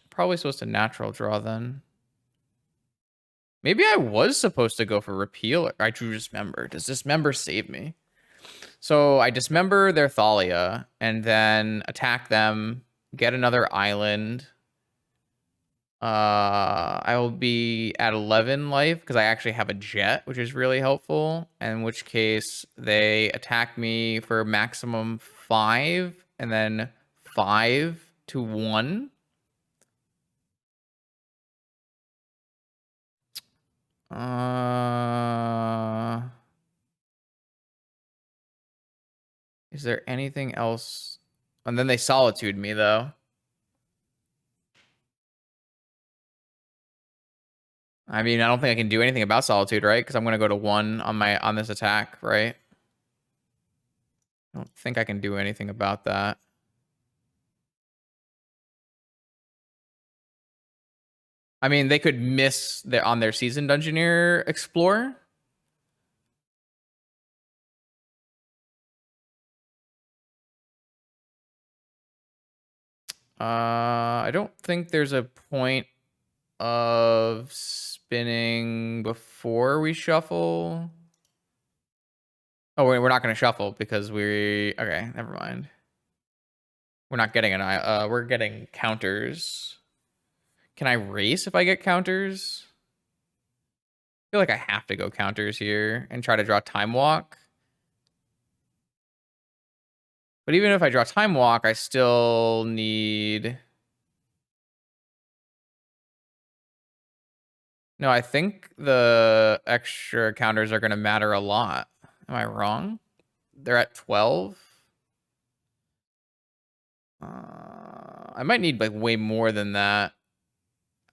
Probably supposed to natural draw then. Maybe I was supposed to go for repeal. I drew Dismember. Does Dismember save me? So I Dismember their Thalia and then attack them, get another island. I will be at 11 life because I actually have a jet, which is really helpful. In which case they attack me for maximum 5 and then 5 to 1. Is there anything else? And then they Solitude me though. I mean, I don't think I can do anything about Solitude, right? Because I'm gonna go to 1 on this attack, right? I don't think I can do anything about that. I mean, they could miss on their Season Dungeoneer Explore. I don't think there's a point of spinning before we shuffle. Oh, we're not going to shuffle because okay, never mind. We're not getting we're getting counters. Can I race if I get counters? I feel like I have to go counters here and try to draw Time Walk. But even if I draw Time Walk, I still need... No, I think the extra counters are going to matter a lot. Am I wrong? They're at 12. I might need like way more than that.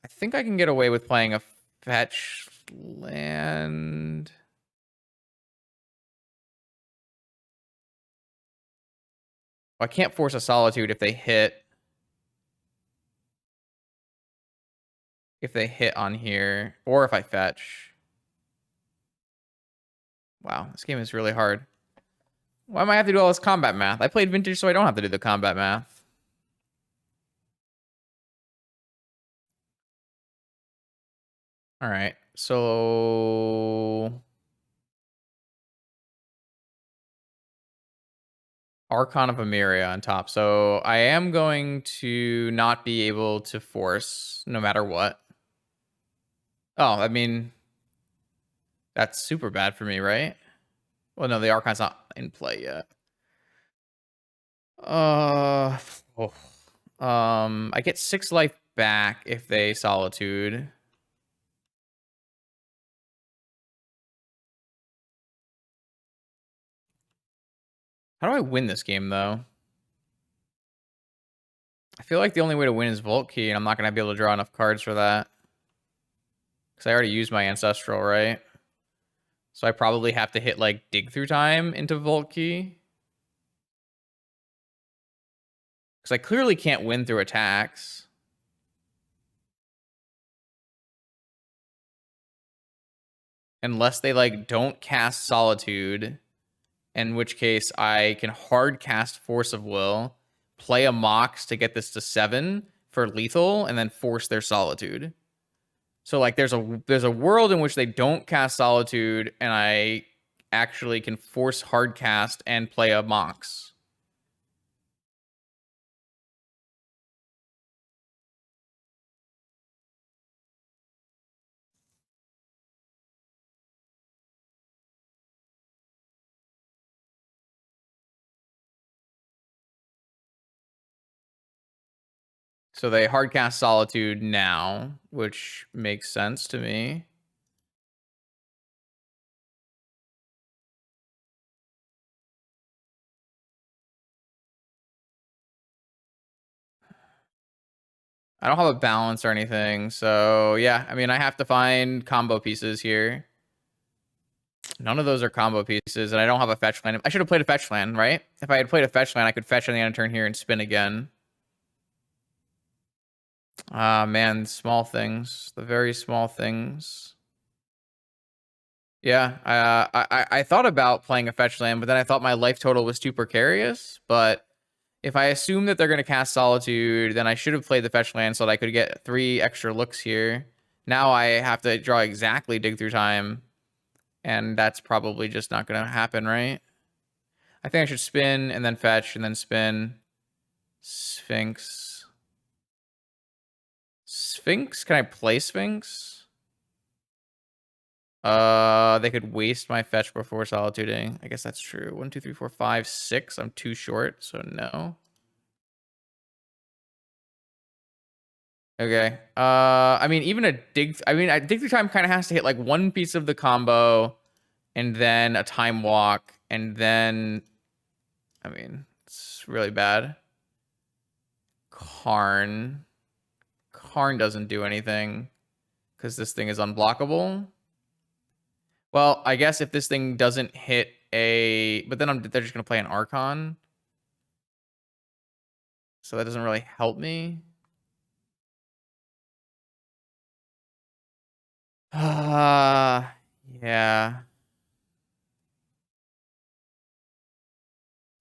I think I can get away with playing a fetch land. I can't force a Solitude if they hit. If they hit on here, or if I fetch. Wow, this game is really hard. Why am I have to do all this combat math? I played Vintage so I don't have to do the combat math. All right, so... Archon of Emeria on top. So I am going to not be able to force no matter what. Oh, I mean, that's super bad for me, right? Well, no, the Archon's not in play yet. I get 6 life back if they Solitude. How do I win this game, though? I feel like the only way to win is Vault Key, and I'm not going to be able to draw enough cards for that. Because I already used my Ancestral, right? So I probably have to hit, like, Dig Through Time into Vault Key. Because I clearly can't win through attacks. Unless they, like, don't cast Solitude. In which case I can hard cast Force of Will, play a Mox to get this to 7 for lethal, and then force their Solitude. So like there's a world in which they don't cast Solitude, and I actually can force hard cast and play a Mox. So they hard cast Solitude now, which makes sense to me. I don't have a balance or anything, so yeah, I mean, I have to find combo pieces here. None of those are combo pieces, and I don't have a fetch land. I should have played a fetch land, right? If I had played a fetch land, I could fetch on the end of turn here and spin again. Ah, man, small things. The very small things. Yeah, I thought about playing a fetch land, but then I thought my life total was too precarious. But if I assume that they're going to cast Solitude, then I should have played the fetch land so that I could get 3 extra looks here. Now I have to draw exactly Dig Through Time, and that's probably just not going to happen, right? I think I should spin and then fetch and then spin. Sphinx. Sphinx? Can I play Sphinx? They could waste my fetch before solituding. I guess that's true. 1, 2, 3, 4, 5, 6. I'm too short, so no. Okay. I mean, even a dig. I mean, a dig through time kind of has to hit like one piece of the combo, and then a time walk, and then. I mean, it's really bad. Karn. Karn doesn't do anything because this thing is unblockable. Well, I guess if this thing doesn't hit a, but then they're just gonna play an Archon, so that doesn't really help me. Yeah.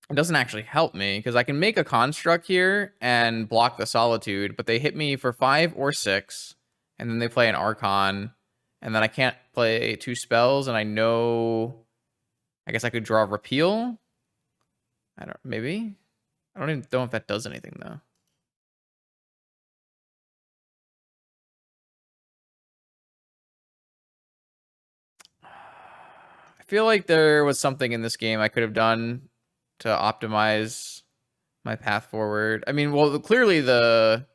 It doesn't actually help me because I can make a construct here and block the solitude, but they hit me for 5 or 6, and then they play an Archon, and then I can't play 2 spells, and I know, I guess I could draw Repeal. I don't, maybe? I don't even know if that does anything though. I feel like there was something in this game I could have done to optimize my path forward. I mean, well, clearly the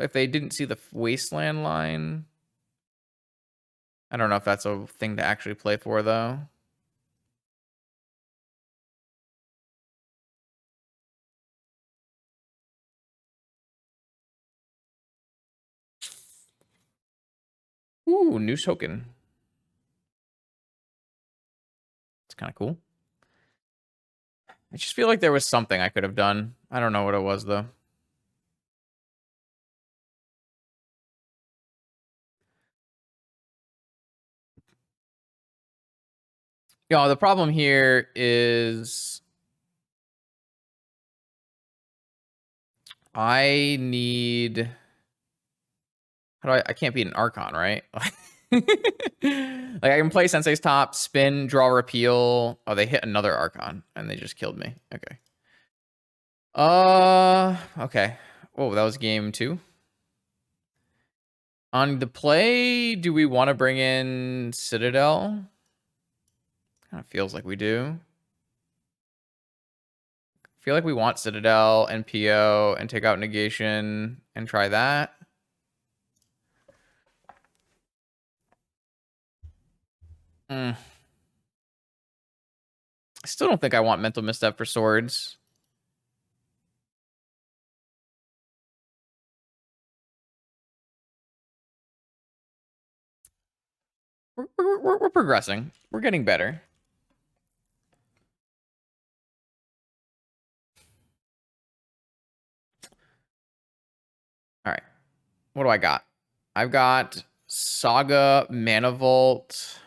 if they didn't see the wasteland line, I don't know if that's a thing to actually play for though. Ooh, new token. It's kind of cool. I just feel like there was something I could have done. I don't know what it was though. You know, the problem here is I need. How do I can't beat an Archon, right? Like I can play Sensei's Top, spin, draw, repeal. Oh, they hit another Archon and they just killed me. Okay. Okay. Oh, that was game 2. On the play, do we want to bring in Citadel? Kind of feels like we do. Feel like we want Citadel and PO and take out Negation and try that. I still don't think I want Mental Misstep for swords. We're progressing. We're getting better. All right. What do I got? I've got Saga, Mana Vault.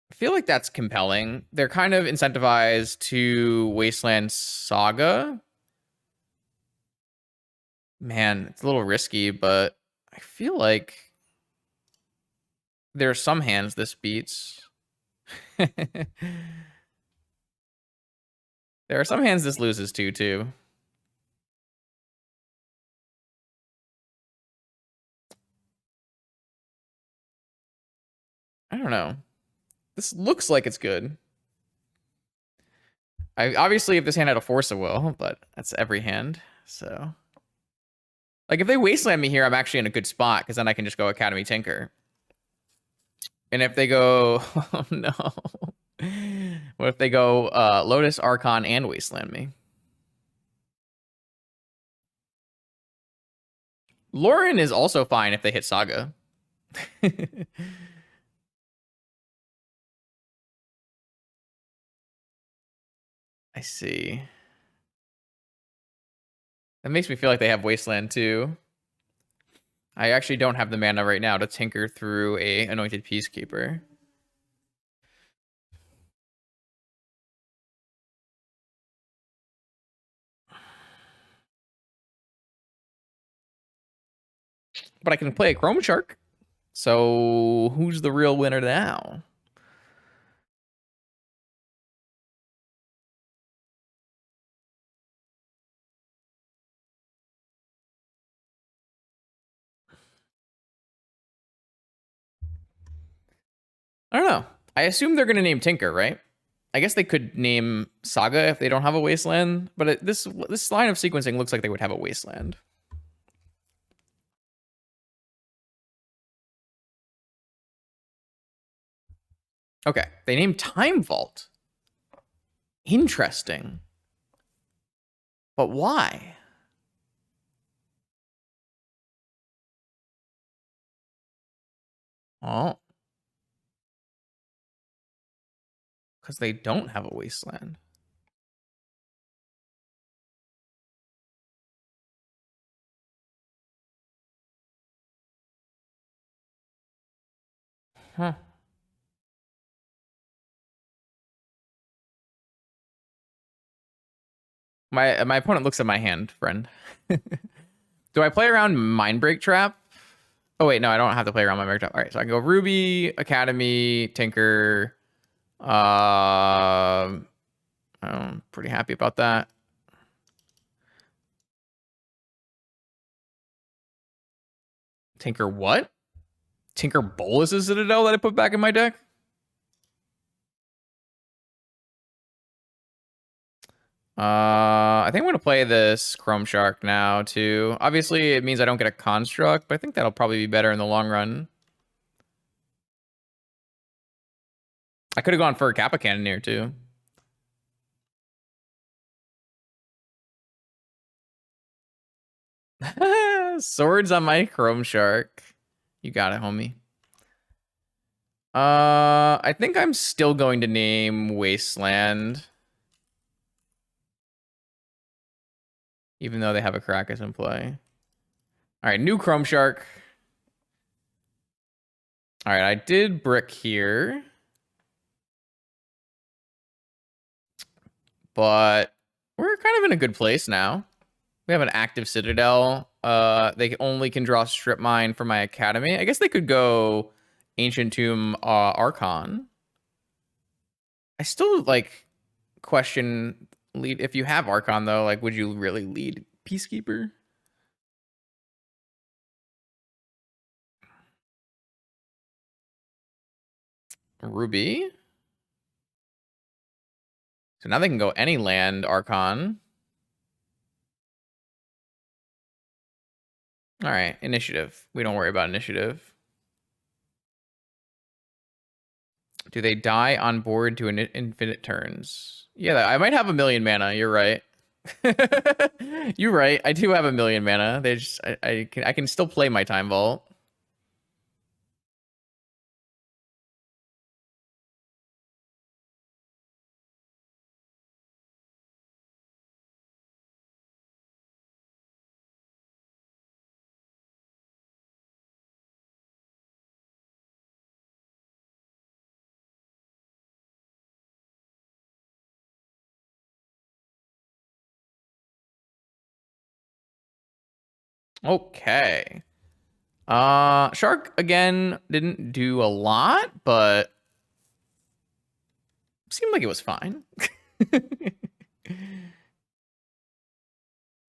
I feel like that's compelling. They're kind of incentivized to Wasteland Saga. Man, it's a little risky, but I feel like there are some hands this beats. There are some hands this loses to, too. I don't know. This looks like it's good. Obviously, if this hand had a Force of Will, but that's every hand, so... Like, if they Wasteland me here, I'm actually in a good spot, because then I can just go Academy Tinker. And if they go... Oh, no. What if they go Lotus, Archon, and Wasteland me? Lauren is also fine if they hit Saga. I see. That makes me feel like they have Wasteland too. I actually don't have the mana right now to tinker through a Anointed Peacekeeper. But I can play a Chrome Shark. So who's the real winner now? I don't know. I assume they're going to name Tinker, right? I guess they could name Saga if they don't have a Wasteland, but this line of sequencing looks like they would have a Wasteland. Okay, they named Time Vault. Interesting. But why? Oh. Because they don't have a Wasteland. Huh. My opponent looks at my hand, friend. Do I play around Mindbreak Trap? Oh wait, no, I don't have to play around Mindbreak Trap. All right, so I can go Ruby, Academy, Tinker. I'm pretty happy about that. Tinker what? Tinker Bolus's Citadel that I put back in my deck? I think I'm gonna play this Chrome Shark now too. Obviously, it means I don't get a construct, but I think that'll probably be better in the long run. I could have gone for a Kappa Cannoneer too. Swords on my Chrome Shark. You got it, homie. I think I'm still going to name Wasteland. Even though they have a Caracas in play. All right, new Chrome Shark. All right, I did brick here. But we're kind of in a good place now. We have an active Citadel. They only can draw Strip Mine for my Academy. I guess they could go Ancient Tomb Archon. I still, like, question lead. If you have Archon, though, like, would you really lead Peacekeeper? Ruby? So now they can go any land Archon. All right, initiative. We don't worry about initiative. Do they die on board to infinite turns? Yeah, I might have a million mana. You're right. You're right. I do have a million mana. They just I can still play my Time Vault. Okay. Shark again didn't do a lot, but seemed like it was fine.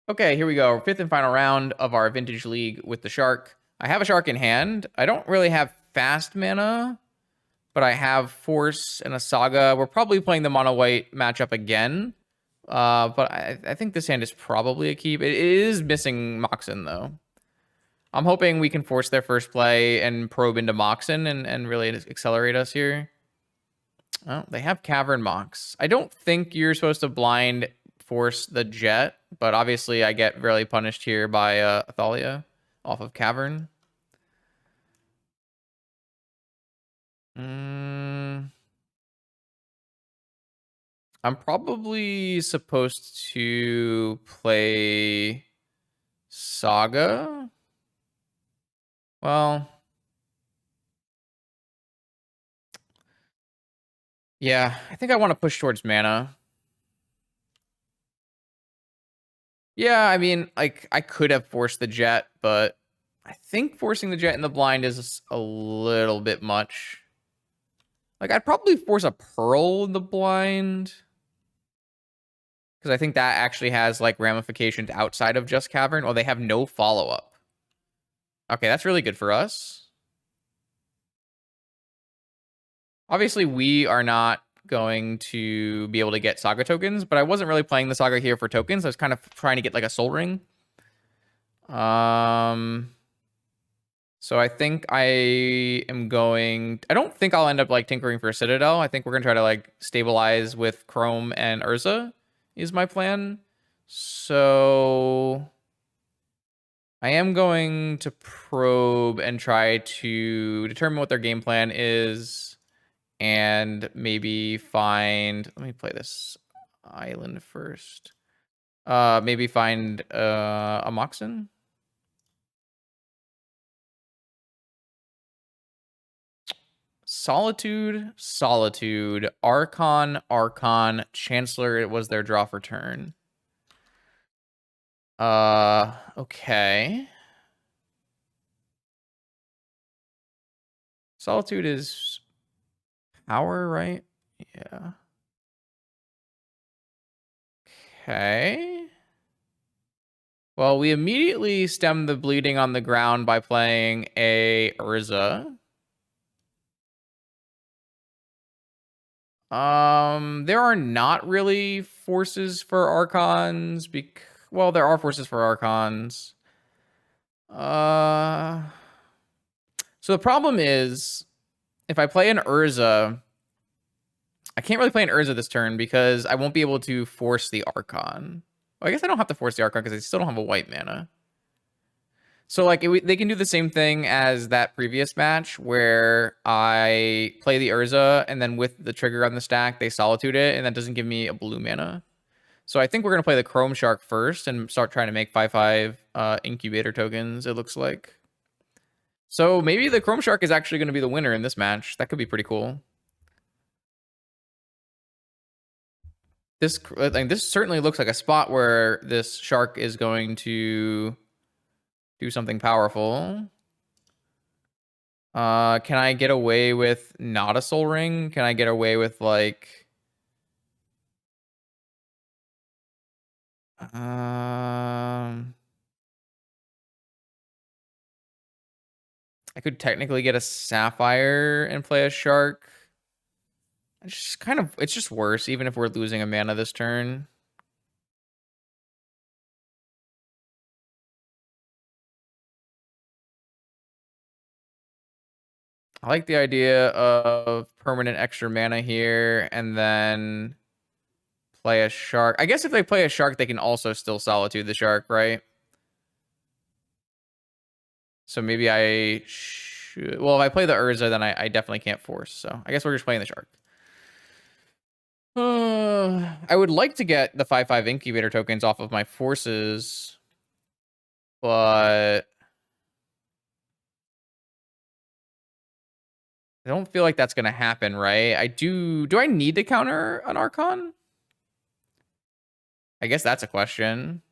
Okay, here we go. Fifth and final round of our Vintage League with the Shark. I have a Shark in hand. I don't really have fast mana, but I have Force and a Saga. We're probably playing the mono white matchup again. But I think this hand is probably a keep. It is missing Moxen though. I'm hoping we can force their first play and probe into Moxen and really accelerate us here. Oh, they have Cavern Mox. I don't think you're supposed to blind force the Jet, but obviously I get really punished here by Thalia off of Cavern. I'm probably supposed to play Saga. Well, yeah, I think I want to push towards mana. Yeah, I mean, like, I could have forced the Jet, but I think forcing the Jet in the blind is a little bit much. Like, I'd probably force a Pearl in the blind. Because I think that actually has, like, ramifications outside of just Cavern. Oh, they have no follow-up. Okay, that's really good for us. Obviously, we are not going to be able to get Saga tokens, but I wasn't really playing the Saga here for tokens. I was kind of trying to get, like, a Soul Ring. So I think I am going... I don't think I'll end up, like, tinkering for a Citadel. I think we're going to try to, like, stabilize with Chrome and Urza is my plan. So I am going to probe and try to determine what their game plan is and maybe find... Let me play this island first. Maybe find a Moxen. Solitude, Solitude, Archon, Archon, Chancellor. It was their draw for turn. Okay. Solitude is power, right? Yeah. Okay. Well, we immediately stem the bleeding on the ground by playing a Urza. There are not really forces for Archons. Well, there are forces for Archons. So the problem is, if I play an Urza, I can't really play an Urza this turn because I won't be able to force the Archon. Well, I guess I don't have to force the Archon because I still don't have a white mana. So, like, they can do the same thing as that previous match where I play the Urza and then with the trigger on the stack, they Solitude it, and that doesn't give me a blue mana. So I think we're going to play the Chrome Shark first and start trying to make 5/5 incubator tokens, it looks like. So maybe the Chrome Shark is actually going to be the winner in this match. That could be pretty cool. This certainly looks like a spot where this Shark is going to do something powerful. Can I get away with not a Soul Ring? Can I get away with, like... I could technically get a Sapphire and play a Shark. It's just worse, even if we're losing a mana this turn. I like the idea of permanent extra mana here, and then play a shark. I guess if they play a shark, they can also still Solitude the shark, right? So maybe I should... Well, if I play the Urza, then I definitely can't force. So I guess we're just playing the shark. I would like to get the 5/5 incubator tokens off of my forces, but I don't feel like that's going to happen, right? Do I need to counter an Archon? I guess that's a question.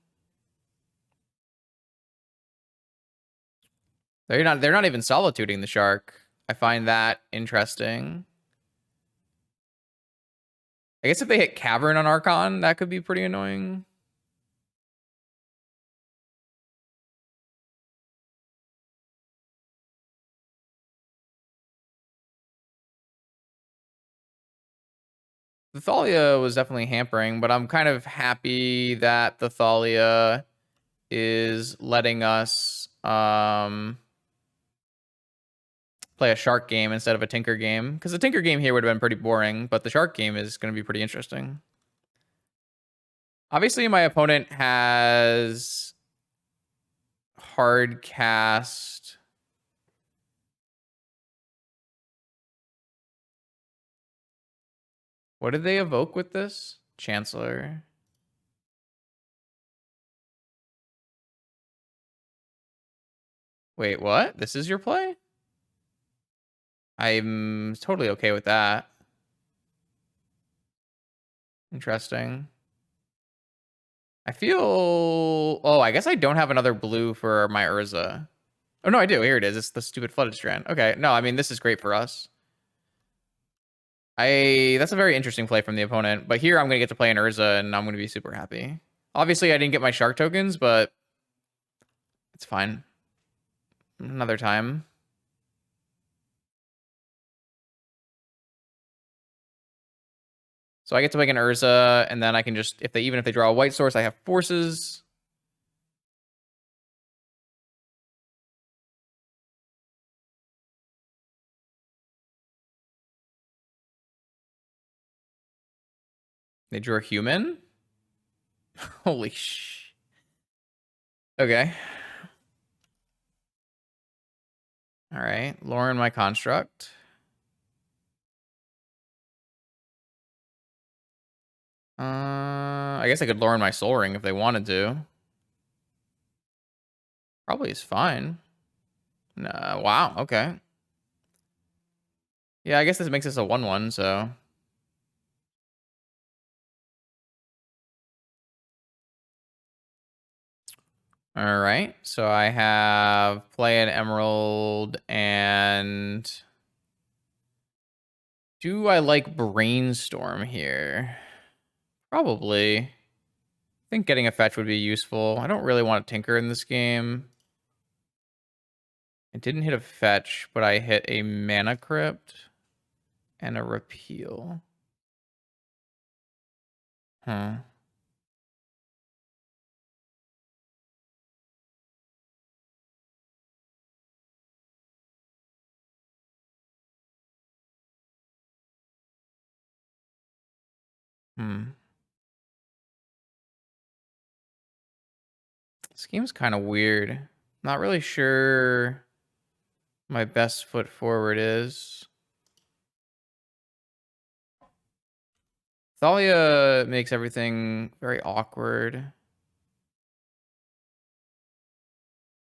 They're not even solituding the shark. I find that interesting. I guess if they hit Cavern on Archon, that could be pretty annoying. The Thalia was definitely hampering, but I'm kind of happy that the Thalia is letting us play a shark game instead of a tinker game. Because the tinker game here would have been pretty boring, but the shark game is going to be pretty interesting. Obviously, my opponent has hard cast. What did they evoke with this? Chancellor. Wait, what? This is your play? I'm totally okay with that. Interesting. I feel... Oh, I guess I don't have another blue for my Urza. Oh, no, I do. Here it is. It's the stupid Flooded Strand. Okay. No, I mean, this is great for us. That's a very interesting play from the opponent. But here I'm going to get to play an Urza, and I'm going to be super happy. Obviously, I didn't get my Shark tokens, but it's fine. Another time. So I get to make an Urza, and then I can just... Even if they draw a white source, I have forces. They drew a human? Holy sh... Okay. All right. Lauren, my construct. I guess I could Lauren my Soul Ring if they wanted to. Probably is fine. No, wow, okay. Yeah, I guess this makes this a 1/1, so... All right, so I have play an Emerald, and... Do I like Brainstorm here? Probably. I think getting a fetch would be useful. I don't really want to tinker in this game. I didn't hit a fetch, but I hit a Mana Crypt and a Repeal. Huh. Hmm. This game's kind of weird. Not really sure my best foot forward is. Thalia makes everything very awkward.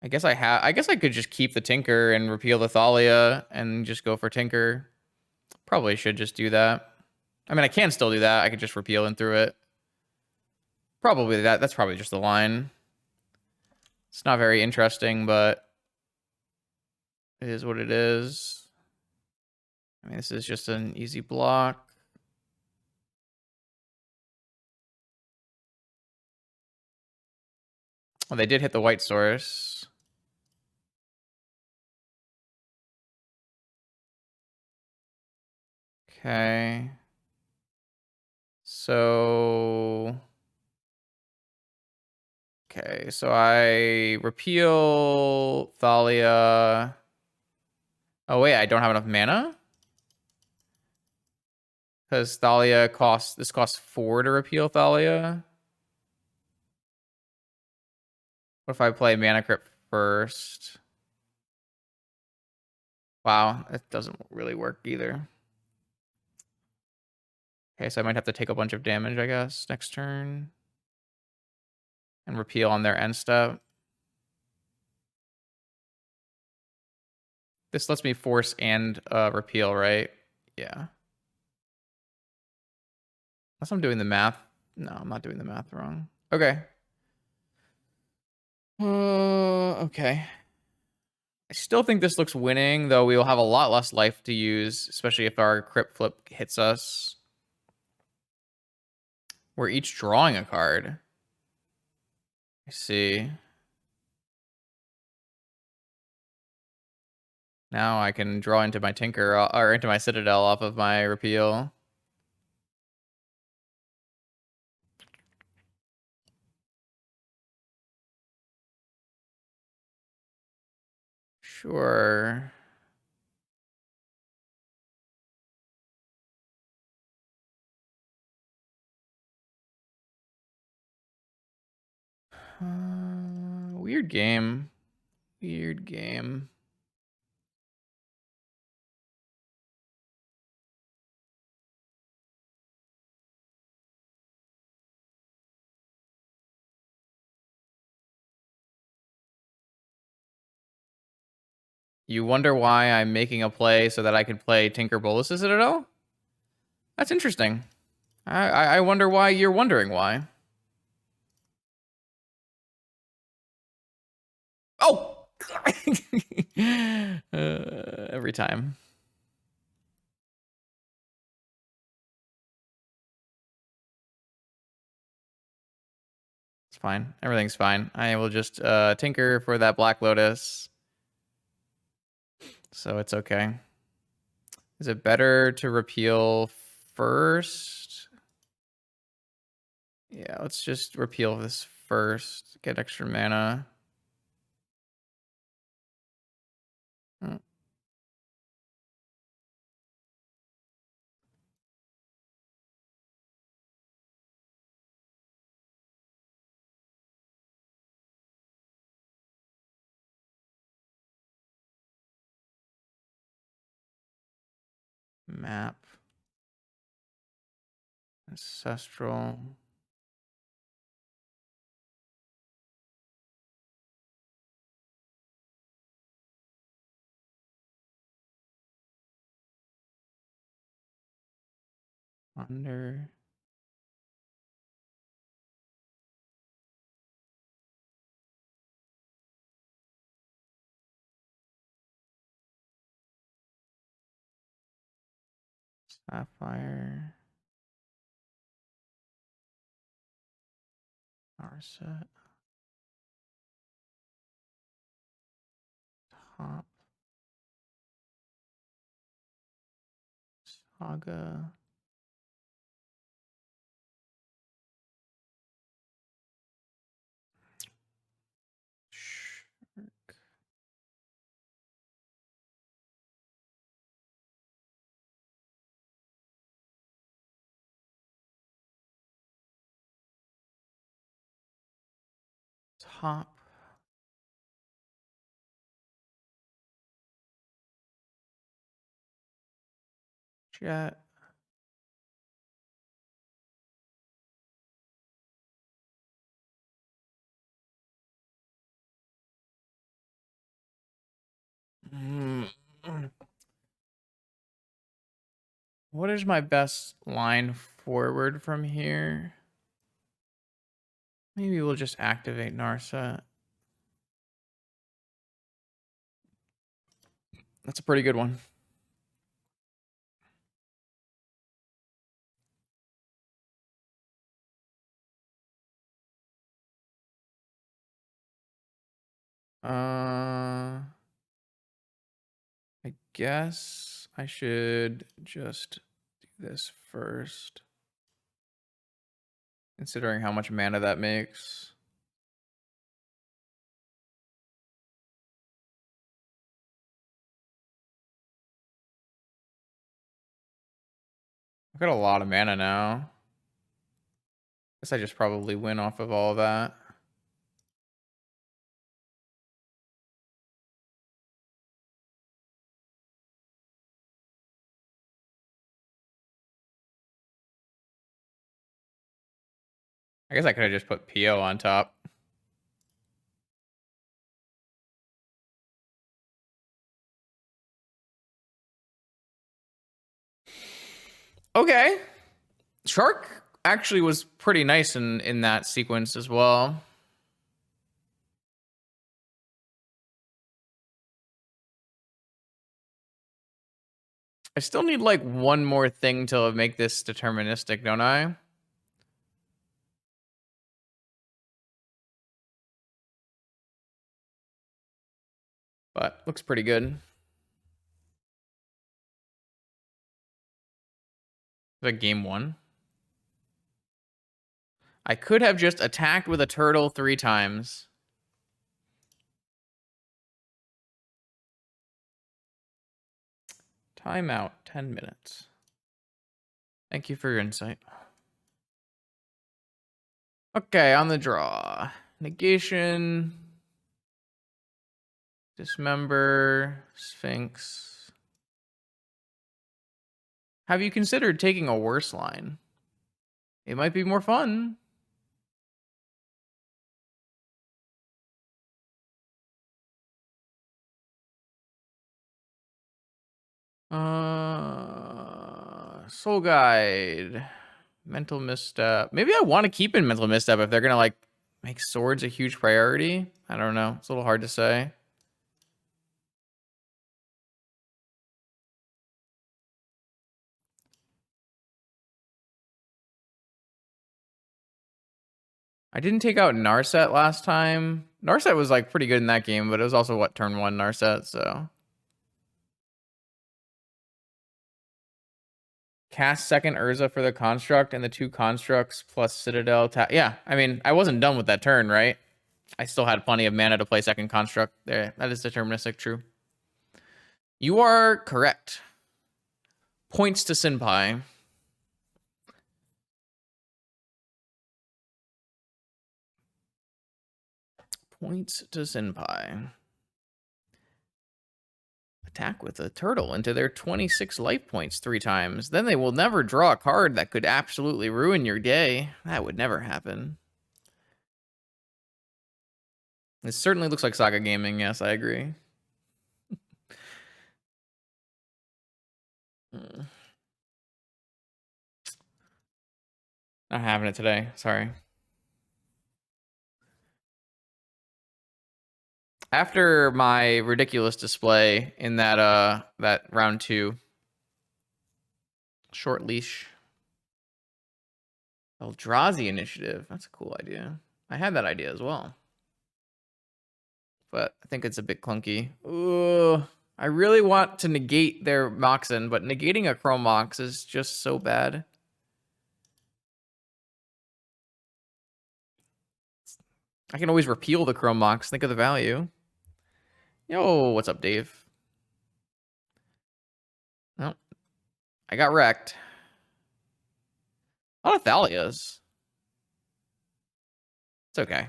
I guess I could just keep the Tinker and repeal the Thalia and just go for Tinker. Probably should just do that. I mean, I can still do that. I could just repeal and through it. Probably that's probably just the line. It's not very interesting, but it is what it is. I mean, this is just an easy block. Well, they did hit the white source. Okay. So... Okay, so I repeal Thalia. Oh, wait, I don't have enough mana? Because Thalia costs... This costs 4 to repeal Thalia. What if I play Mana Crypt first? Wow, it doesn't really work either. Okay, so I might have to take a bunch of damage, I guess, next turn. And repeal on their end step. This lets me force and repeal, right? Yeah. Unless I'm doing the math. No, I'm not doing the math wrong. Okay. Okay. I still think this looks winning, though we will have a lot less life to use, especially if our crypt flip hits us. We're each drawing a card. I see. Now I can draw into my Tinker or into my Citadel off of my repeal. Sure. Weird game. Weird game. You wonder why I'm making a play so that I can play Tinker Bolus Citadel? That's interesting. I wonder why you're wondering why. Oh! Every time. It's fine. Everything's fine. I will just tinker for that Black Lotus. So it's okay. Is it better to repeal first? Yeah, let's just repeal this first. Get extra mana. Oh. Map. Ancestral. Under. Sapphire. Power set. Top. Saga. Shark. Top. Jet. Mm. What is my best line forward from here? Maybe we'll just activate Narset. That's a pretty good one. I guess I should just do this first, considering how much mana that makes. got a lot of mana now. Guess I just probably win off of all of that. I guess I could have just put PO on top. Okay. Shark actually was pretty nice in that sequence as well. I still need like one more thing to make this deterministic, don't I? But looks pretty good. Is that game 1? I could have just attacked with a turtle 3 times. Timeout, 10 minutes. Thank you for your insight. Okay, on the draw. Negation. Dismember. Sphinx. Have you considered taking a worse line? It might be more fun. Soul Guide. Mental Misstep. Maybe I want to keep in Mental Misstep if they're going to, like, make swords a huge priority. I don't know. It's a little hard to say. I didn't take out Narset last time. Narset was, like, pretty good in that game, but it was also, what, turn 1 Narset, so... Cast second Urza for the construct and the 2 constructs plus Citadel. Yeah, I mean, I wasn't done with that turn, right? I still had plenty of mana to play second construct. There, that is deterministic, true. You are correct. Points to Senpai. Points to Senpai. Attack with a turtle into their 26 life points 3 times. Then they will never draw a card that could absolutely ruin your day. That would never happen. It certainly looks like Saga Gaming. Yes, I agree. Not having it today. Sorry. After my ridiculous display in that round 2, short leash. Eldrazi initiative. That's a cool idea. I had that idea as well. But I think it's a bit clunky. Ooh, I really want to negate their Moxen, but negating a Chrome Mox is just so bad. I can always repeal the Chrome Mox. Think of the value. Yo, what's up, Dave? No, I got wrecked. A lot of Thalias. It's okay.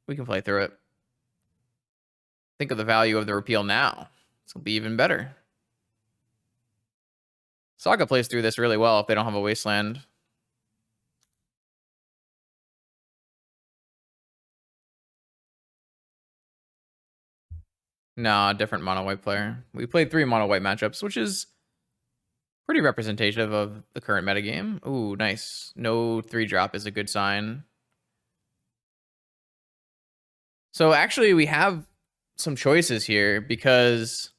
We can play through it. Think of the value of the repeal now. This will be even better. Saga plays through this really well if they don't have a Wasteland. Nah, different mono white player. We played 3 mono white matchups, which is pretty representative of the current metagame. Ooh, nice. No 3-drop is a good sign. So actually, we have some choices here because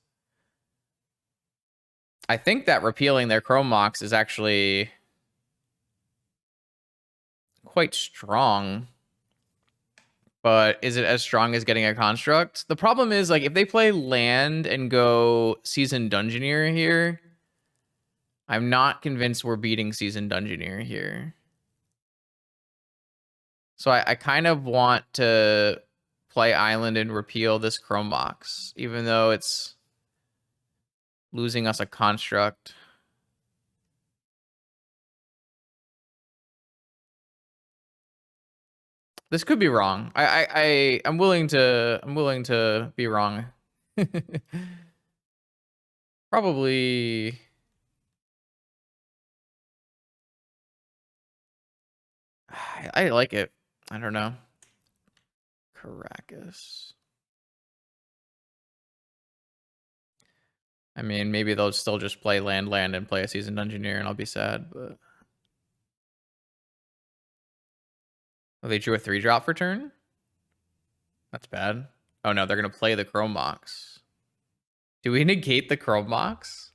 I think that repealing their Chrome Mox is actually quite strong. But is it as strong as getting a construct? The problem is, like, if they play land and go Seasoned Dungeoneer here, I'm not convinced we're beating Seasoned Dungeoneer here. So I kind of want to play Island and repeal this Chrome Mox, even though it's losing us a construct. This could be wrong. I'm willing to be wrong. Probably. I like it. I don't know. Caracas. I mean, maybe they'll still just play land, and play a seasoned engineer, and I'll be sad. But oh, they drew a 3-drop for turn. That's bad. Oh no, they're gonna play the Chrome Mox. Do we negate the Chrome Mox?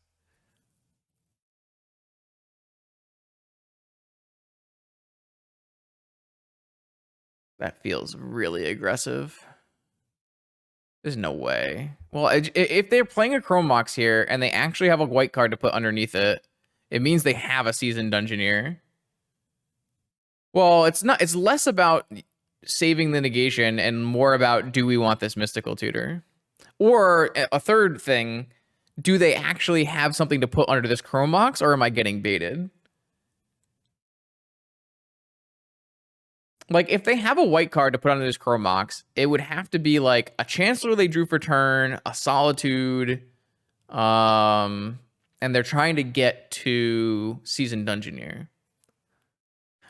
That feels really aggressive. There's no way. Well, if they're playing a Chrome Mox here and they actually have a white card to put underneath it, it means they have a seasoned engineer. Well, it's not. It's less about saving the negation and more about, do we want this mystical tutor? Or a third thing, do they actually have something to put under this Chrome Mox, or am I getting baited? Like, if they have a white card to put under this Chrome Mox, it would have to be like a Chancellor they drew for turn, a Solitude, and they're trying to get to Seasoned Dungeoneer.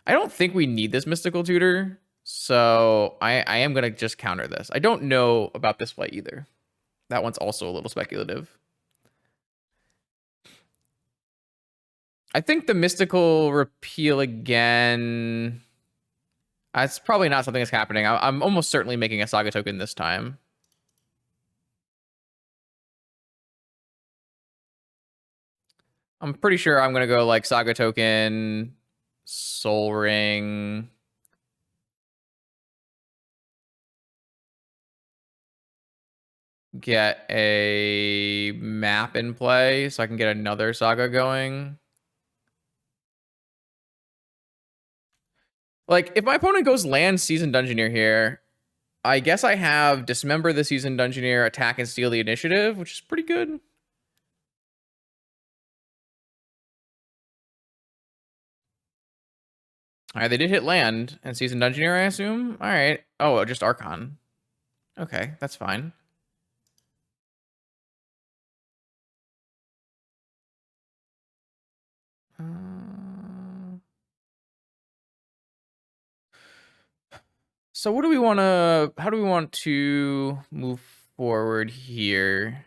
I don't think we need this Mystical Tutor, so I am going to just counter this. I don't know about this play either. That one's also a little speculative. I think the Mystical Repeal again... It's probably not something that's happening. I'm almost certainly making a Saga token this time. I'm pretty sure I'm going to go like Saga token, Soul Ring. Get a map in play so I can get another Saga going. Like, if my opponent goes land Seasoned Dungeoneer here, I guess I have Dismember the Seasoned Dungeoneer, attack and steal the initiative, which is pretty good. All right, they did hit land and Seasoned Dungeoneer, I assume. All right. Oh, just Archon. Okay, that's fine. So what do we want to, how do we want to move forward here?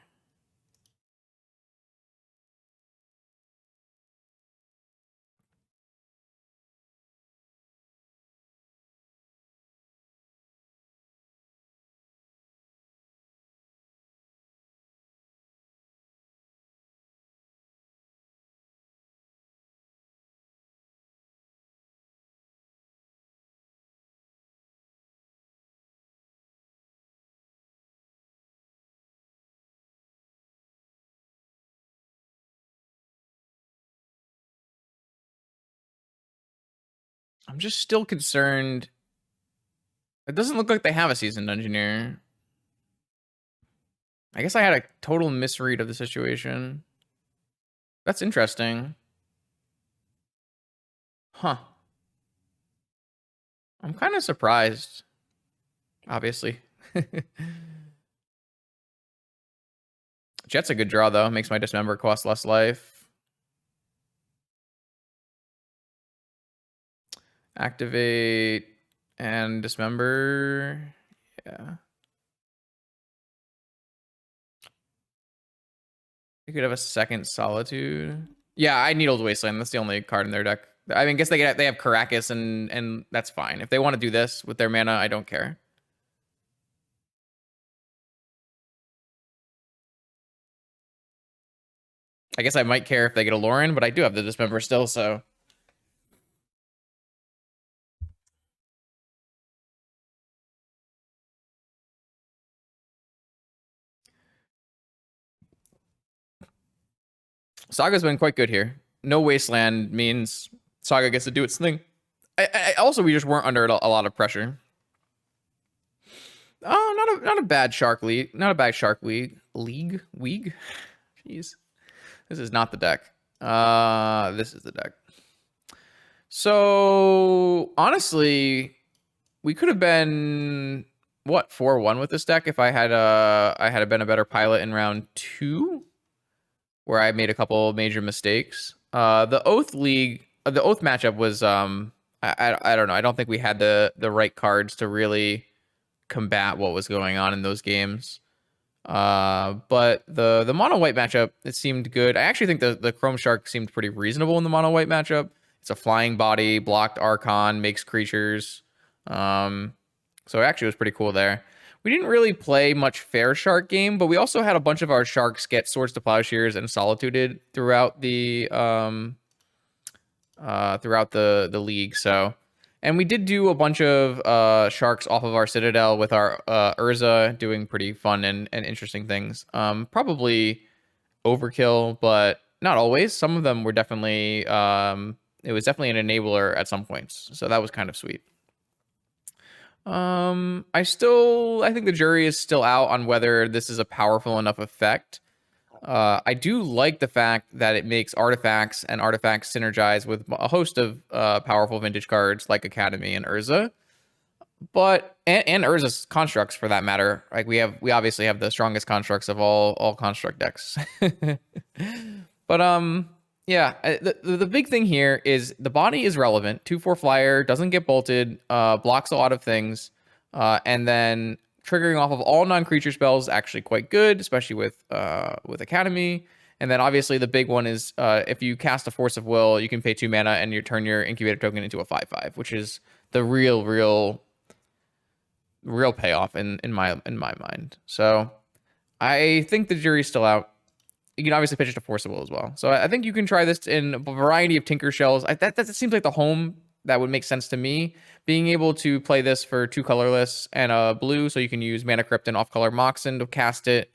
I'm just still concerned. It doesn't look like they have a Seasoned Engineer. I guess I had a total misread of the situation. That's interesting. Huh. I'm kind of surprised, obviously. Jet's a good draw, though. Makes my Dismember cost less life. Activate and Dismember. Yeah. You could have a second Solitude. Yeah, I need Old Wasteland. That's the only card in their deck. I mean, I guess they have Caracas, and that's fine. If they want to do this with their mana, I don't care. I guess I might care if they get a Lauren, but I do have the Dismember still, so... Saga's been quite good here. No Wasteland means Saga gets to do its thing. Also, we just weren't under a lot of pressure. Oh, not a bad Shark League. Not a bad Shark League. League? Jeez. This is not the deck. This is the deck. So, honestly, we could have been what 4-1 with this deck if I had been a better pilot in round 2, where I made a couple major mistakes. The Oath League, the Oath matchup was I don't know. I don't think we had the right cards to really combat what was going on in those games. But the mono white matchup, it seemed good. I actually think the Chrome Shark seemed pretty reasonable in the mono white matchup. It's a flying body, blocked Archon, makes creatures. So it actually was pretty cool there. We didn't really play much fair shark game, but we also had a bunch of our sharks get Swords to Plowshares and Solituded throughout the league. So, and we did do a bunch of sharks off of our Citadel with our Urza doing pretty fun and interesting things. Probably overkill, but not always. Some of them were definitely it was definitely an enabler at some points. So that was kind of sweet. I think the jury is still out on whether this is a powerful enough effect. I do like the fact that it makes artifacts and artifacts synergize with a host of powerful vintage cards like Academy and Urza. But and Urza's constructs for that matter. Like we obviously have the strongest constructs of all construct decks. But yeah, the big thing here is the body is relevant. 2/4 flyer, doesn't get bolted, blocks a lot of things, and then triggering off of all non-creature spells is actually quite good, especially with Academy. And then obviously the big one is if you cast a Force of Will, you can pay 2 mana and you turn your Incubator token into a 5/5, which is the real payoff in my mind. So I think the jury's still out. You can obviously pitch it to Force of Will as well. So I think you can try this in a variety of Tinker Shells. That seems like the home that would make sense to me. Being able to play this for 2 colorless and a blue, so you can use Mana Crypt and off-color Moxen to cast it.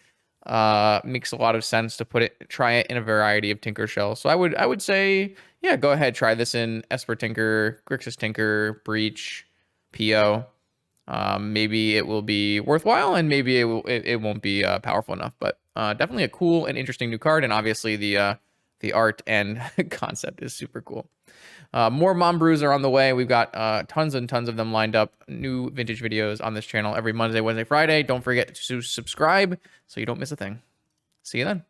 Makes a lot of sense to try it in a variety of Tinker Shells. So I would say, yeah, go ahead, try this in Esper Tinker, Grixis Tinker, Breach, PO. Maybe it will be worthwhile, and maybe it won't be powerful enough. But definitely a cool and interesting new card, and obviously the art and concept is super cool. More Mom Brews are on the way. We've got tons and tons of them lined up. New vintage videos on this channel every Monday, Wednesday, Friday. Don't forget to subscribe so you don't miss a thing. See you then.